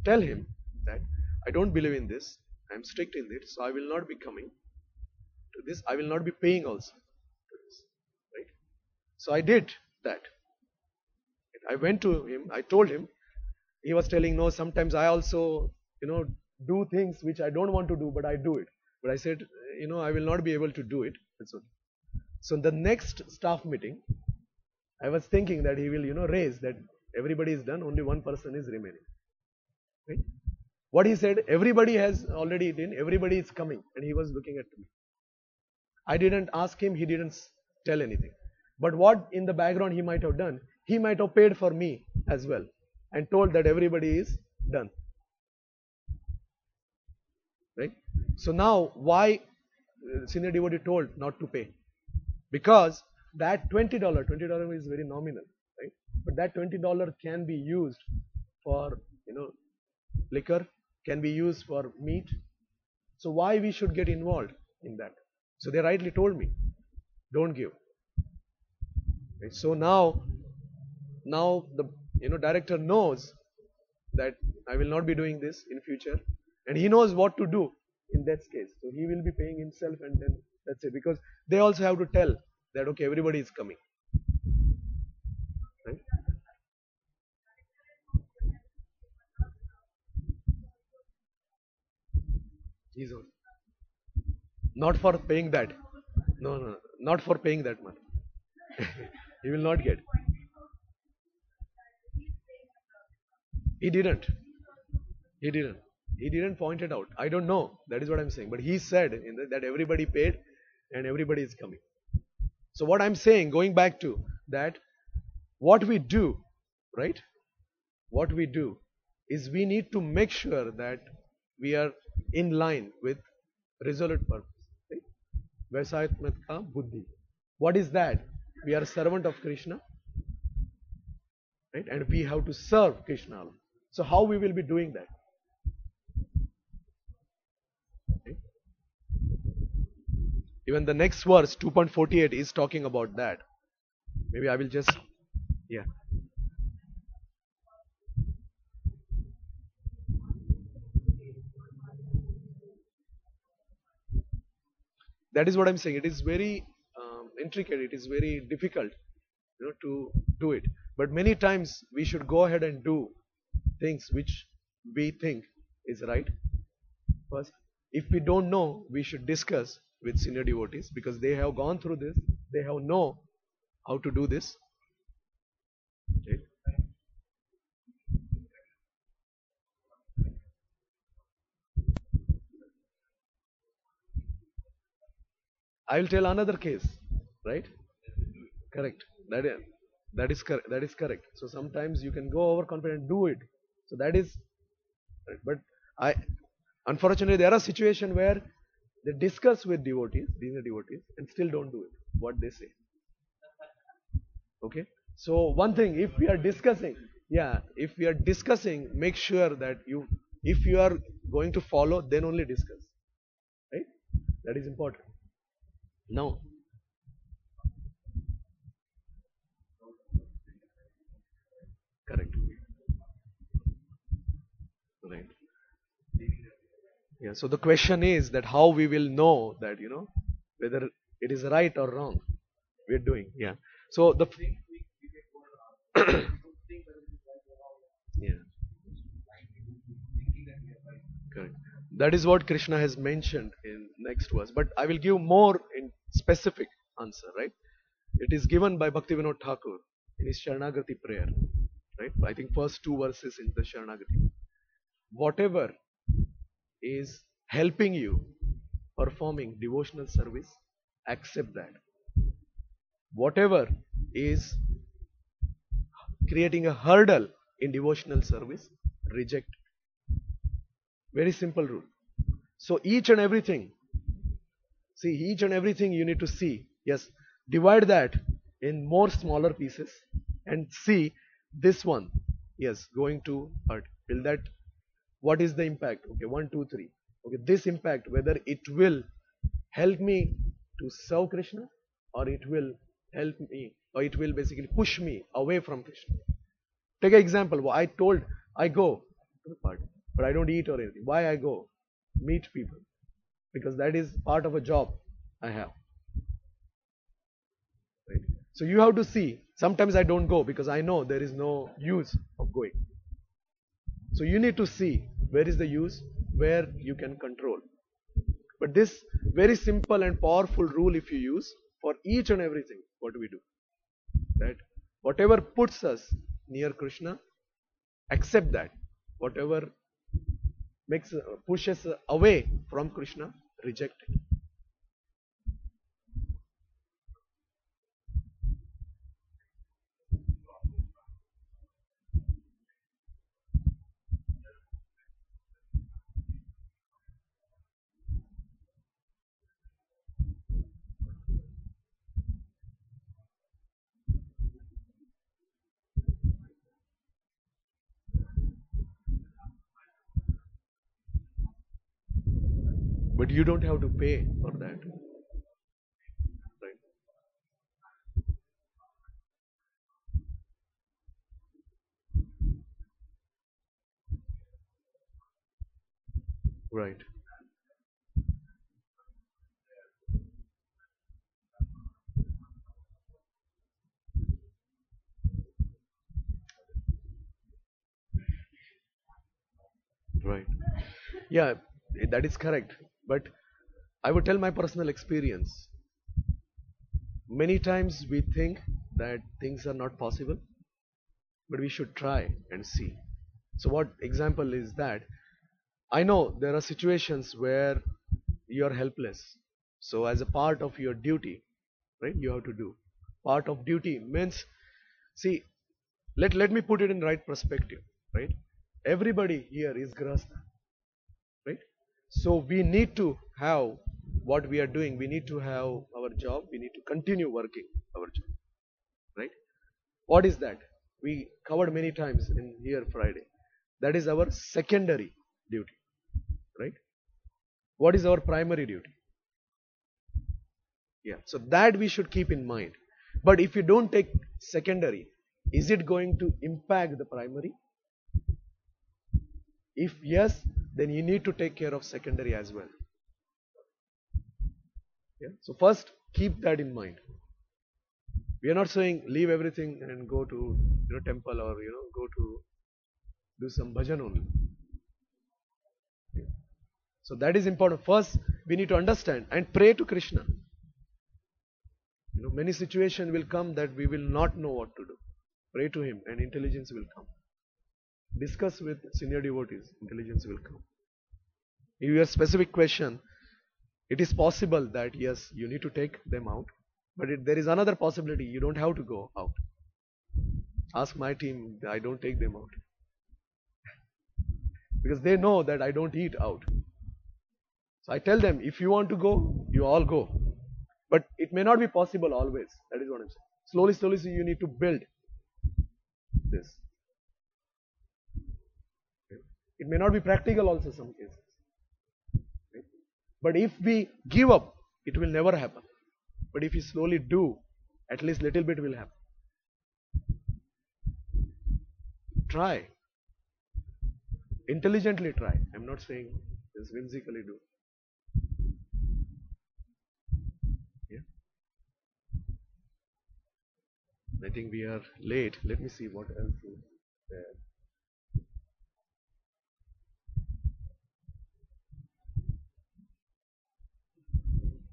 tell him that I don't believe in this, I am strict in it, so I will not be coming to this, I will not be paying also to this. Right? So I did that. I went to him, I told him, he was telling, no, sometimes I also, do things which I don't want to do, but I do it. But I said, I will not be able to do it. That's okay. So in the next staff meeting, I was thinking that he will, raise that everybody is done, only one person is remaining. Right? What he said, everybody has already done, everybody is coming, and he was looking at me. I didn't ask him, he didn't tell anything. But what in the background he might have done, he might have paid for me as well and told that everybody is done. Right? So now, why senior devotee told not to pay? Because that $20 is very nominal, right? But that $20 can be used for, liquor, can be used for meat. So why we should get involved in that? So they rightly told me, don't give. Right? So now the director knows that I will not be doing this in future, and he knows what to do in that case. So he will be paying himself, and then that's it. Because they also have to tell that okay, everybody is coming. Right? He's on. Not for paying that. No, not for paying that money. He will not get. He didn't. He didn't. He didn't point it out. I don't know. That is what I'm saying. But he said that everybody paid and everybody is coming. So what I'm saying, going back to that, what we do, right? What we do is we need to make sure that we are in line with resolute purpose. Right? Vaisayatmatka buddhi. What is that? We are a servant of Krishna, right? And we have to serve Krishna. So how we will be doing that? Okay. Even the next verse, 2.48, is talking about that. Maybe I will just, yeah. That is what I'm saying. It is very intricate. It is very difficult, to do it. But many times we should go ahead and do things which we think is right. First, if we don't know, we should discuss with senior devotees because they have gone through this. They have know how to do this. Okay. I will tell another case, right? Correct. That is correct. So sometimes you can go overconfident, do it. So that is, but I unfortunately there are situations where they discuss with devotees, these are devotees, and still don't do it. What they say. Okay. So one thing, if we are discussing, if we are discussing, make sure that if you are going to follow, then only discuss. Right? That is important. Now, correct. Right. Yeah. So the question is that how we will know that, whether it is right or wrong we're doing. Yeah. So the yeah, correct. That is what Krishna has mentioned in next verse. But I will give more in specific answer, right? It is given by Bhaktivinoda Thakur in his Sharanagati prayer, right? I think first two verses in the Sharanagati. Whatever is helping you performing devotional service, accept that. Whatever is creating a hurdle in devotional service, reject. Very simple rule. So each and everything, see, each and everything you need to see. Yes, divide that in more smaller pieces and see this one. Yes, going to hurt. Will that, what is the impact? Okay, one, two, three. Okay, this impact, whether it will help me to serve Krishna or it will help me or it will basically push me away from Krishna. Take an example. I told I go to the party, but I don't eat or anything. Why I go? Meet people. Because that is part of a job I have. Right? So you have to see. Sometimes I don't go because I know there is no use of going. So you need to see where is the use, where you can control. But this very simple and powerful rule if you use for each and everything, what we do. That whatever puts us near Krishna, accept that. Whatever pushes away from Krishna, reject it. But you don't have to pay for that. Right? Right. Right. Yeah, that is correct. But I would tell my personal experience. Many times we think that things are not possible, but we should try and see. So, what example is that? I know there are situations where you are helpless. So, as a part of your duty, right, you have to do. Part of duty means, see, let me put it in right perspective, right? Everybody here is grahastha, right? So we need to have what we are doing. We need to have our job. We need to continue working our job, right? What is that? We covered many times in here Friday. That is our secondary duty, right? What is our primary duty? Yeah, so that we should keep in mind. But if you don't take secondary, is it going to impact the primary? If yes, then you need to take care of secondary as well. Yeah? So first, keep that in mind. We are not saying leave everything and go to temple or go to do some bhajan only. Yeah. So that is important. First, we need to understand and pray to Krishna. Many situations will come that we will not know what to do. Pray to Him and intelligence will come. Discuss with senior devotees, intelligence will come. In your specific question, it is possible that yes, you need to take them out, but there is another possibility, you don't have to go out. Ask my team, I don't take them out. Because they know that I don't eat out. So I tell them, if you want to go, you all go. But it may not be possible always. That is what I'm saying. Slowly, so you need to build this. It may not be practical also some cases. But if we give up, it will never happen. But if you slowly do, at least little bit will happen. Try. Intelligently try. I'm not saying just whimsically do. Yeah, I think we are late. Let me see what else is there.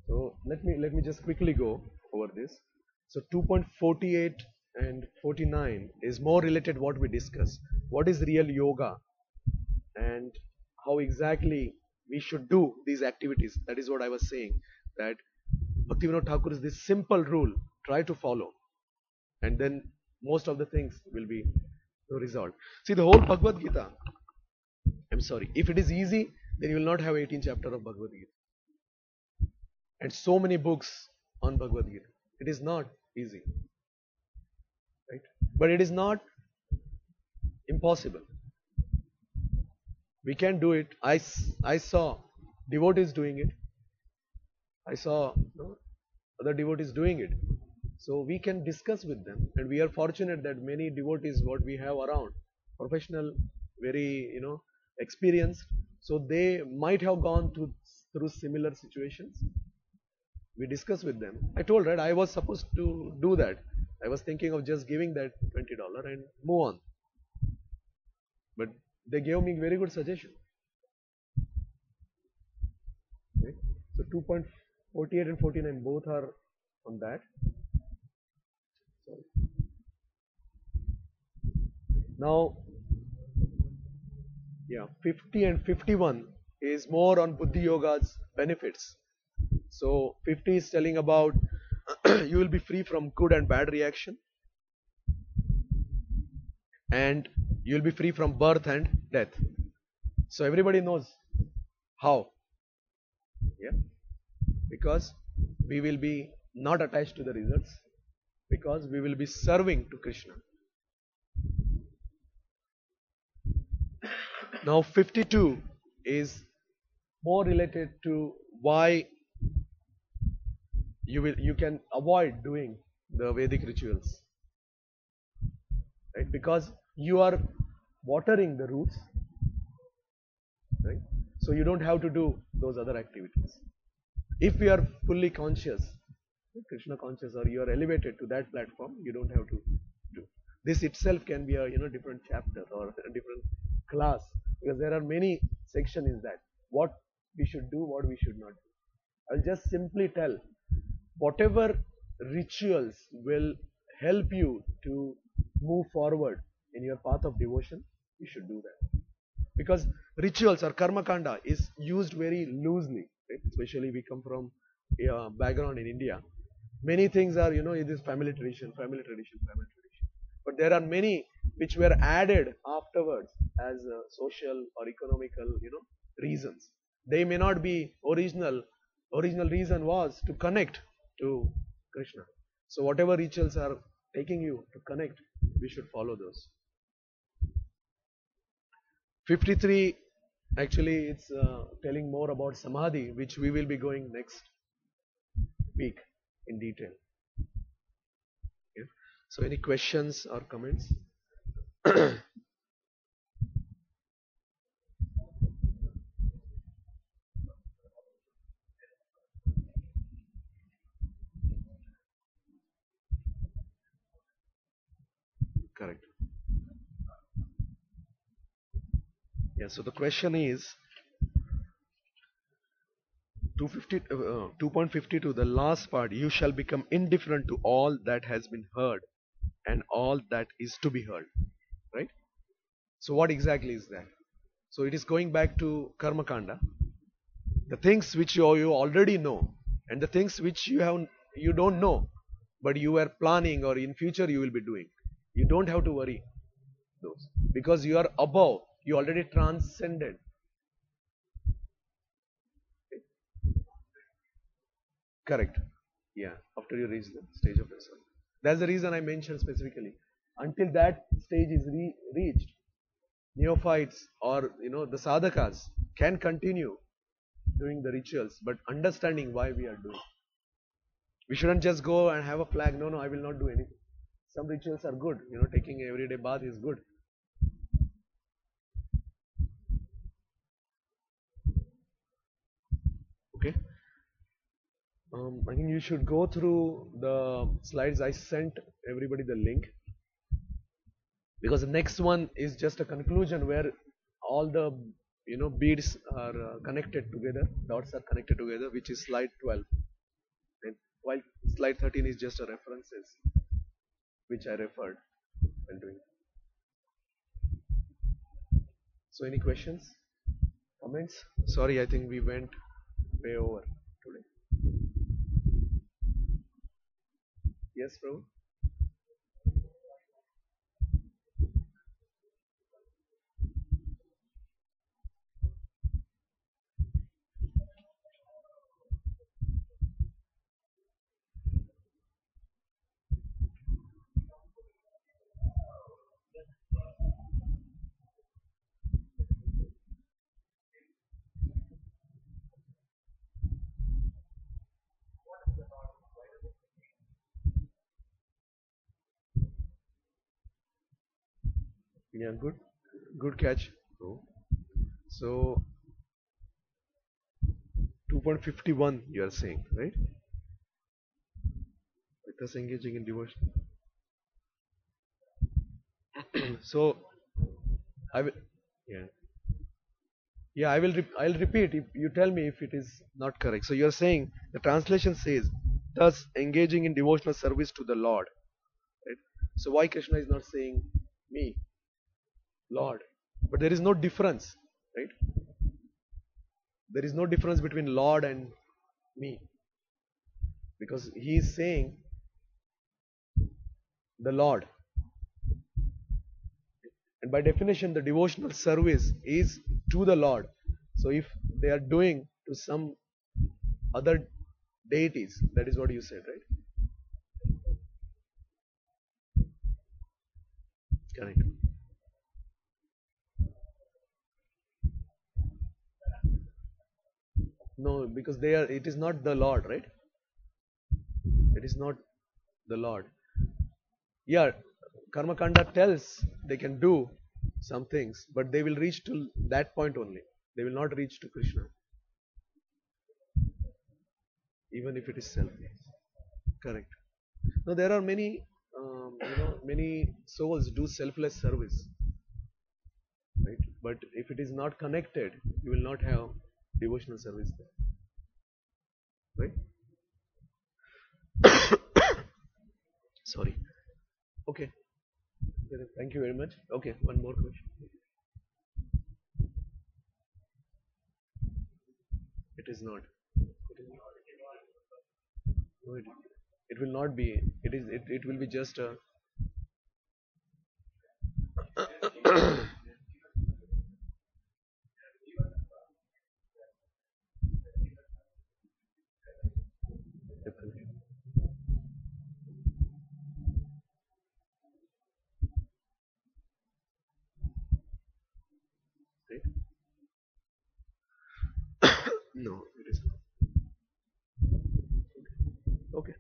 So let me just quickly go over this. So 2.48 and 49 is more related what we discuss. What is real yoga and how exactly we should do these activities. That is what I was saying. That Bhaktivinoda Thakur is this simple rule. Try to follow, and then most of the things will be resolved. See the whole Bhagavad Gita. I'm sorry. If it is easy, then you will not have 18 chapter of Bhagavad Gita and so many books on Bhagavad Gita. It is not easy, right? But it is not impossible. We can do it. I saw devotees doing it. I saw other devotees doing it. So we can discuss with them, and we are fortunate that many devotees what we have around, professional, very experienced. So they might have gone through similar situations. We discuss with them. I told, right, I was supposed to do that. I was thinking of just giving that $20 and move on. But they gave me very good suggestion. Right? So 2.48 and 49 both are on that. So now, yeah, 50 and 51 is more on Buddhi Yoga's benefits. So 50 is telling about you will be free from good and bad reaction, and you will be free from birth and death. So everybody knows how. Yeah, because we will be not attached to the results, because we will be serving to Krishna. Now 52 is more related to why you can avoid doing the Vedic rituals, right? Because you are watering the roots, right? So you don't have to do those other activities. If you are fully conscious, Krishna conscious, or you are elevated to that platform, you don't have to do. This itself can be a different chapter or a different class, because there are many sections in that. What we should do, what we should not do. I'll just simply tell, whatever rituals will help you to move forward in your path of devotion, you should do that. Because rituals or karma kanda is used very loosely, right? Especially we come from a background in India. Many things are, it is family tradition, family tradition, family tradition. But there are many which were added afterwards as social or economical, reasons. They may not be original. Original reason was to connect to Krishna. So whatever rituals are taking you to connect, we should follow those. 53, actually it's telling more about Samadhi, which we will be going next week in detail. Yeah. So any questions or comments? Correct. Yeah, so the question is 2.52, the last part, you shall become indifferent to all that has been heard and all that is to be heard. Right? So what exactly is that? So it is going back to Karma Kanda. The things which you already know, and the things which you don't know, but you are planning or in future you will be doing. You don't have to worry those, because you are above, you already transcended. Correct. Yeah, after you reach the stage of yourself. That's the reason I mentioned specifically. Until that stage is reached, neophytes or the sadhakas can continue doing the rituals, but understanding why we are doing. We shouldn't just go and have a flag. No, I will not do anything. Some rituals are good. Taking everyday bath is good. Okay. I think you should go through the slides. I sent everybody the link, because the next one is just a conclusion where all the beads are connected together, dots are connected together, which is slide 12. And while slide 13 is just a references which I referred when doing. So any questions, comments? Sorry, I think we went way over today. Yes, bro. Yeah, good catch, bro. So 2.51 you are saying, right? With us engaging in devotion. So I will, yeah, yeah. I'll repeat. If you tell me if it is not correct. So you are saying the translation says, thus engaging in devotional service to the Lord, right? So why Krishna is not saying me, Lord? But there is no difference, right? There is no difference between Lord and me, because he is saying the Lord, and by definition, the devotional service is to the Lord. So if they are doing to some other deities, that is what you said, right? Correct. No, because they are. It is not the Lord, right? It is not the Lord. Yeah, Karma Kanda tells they can do some things, but they will reach to that point only. They will not reach to Krishna, even if it is self. Correct. Now there are many, many souls do selfless service, right? But if it is not connected, you will not have devotional service there, right? Sorry. Okay. Thank you very much. Okay, one more question. It is not. It is not. No, it will not be. It will be just a. Right? No, it is not. Okay.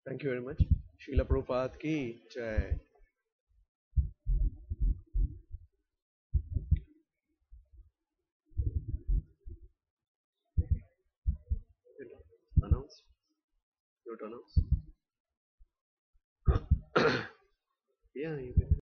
Thank you very much. Srila Prabhupada ki jai. Announce. You want to announce? Yeah, you can.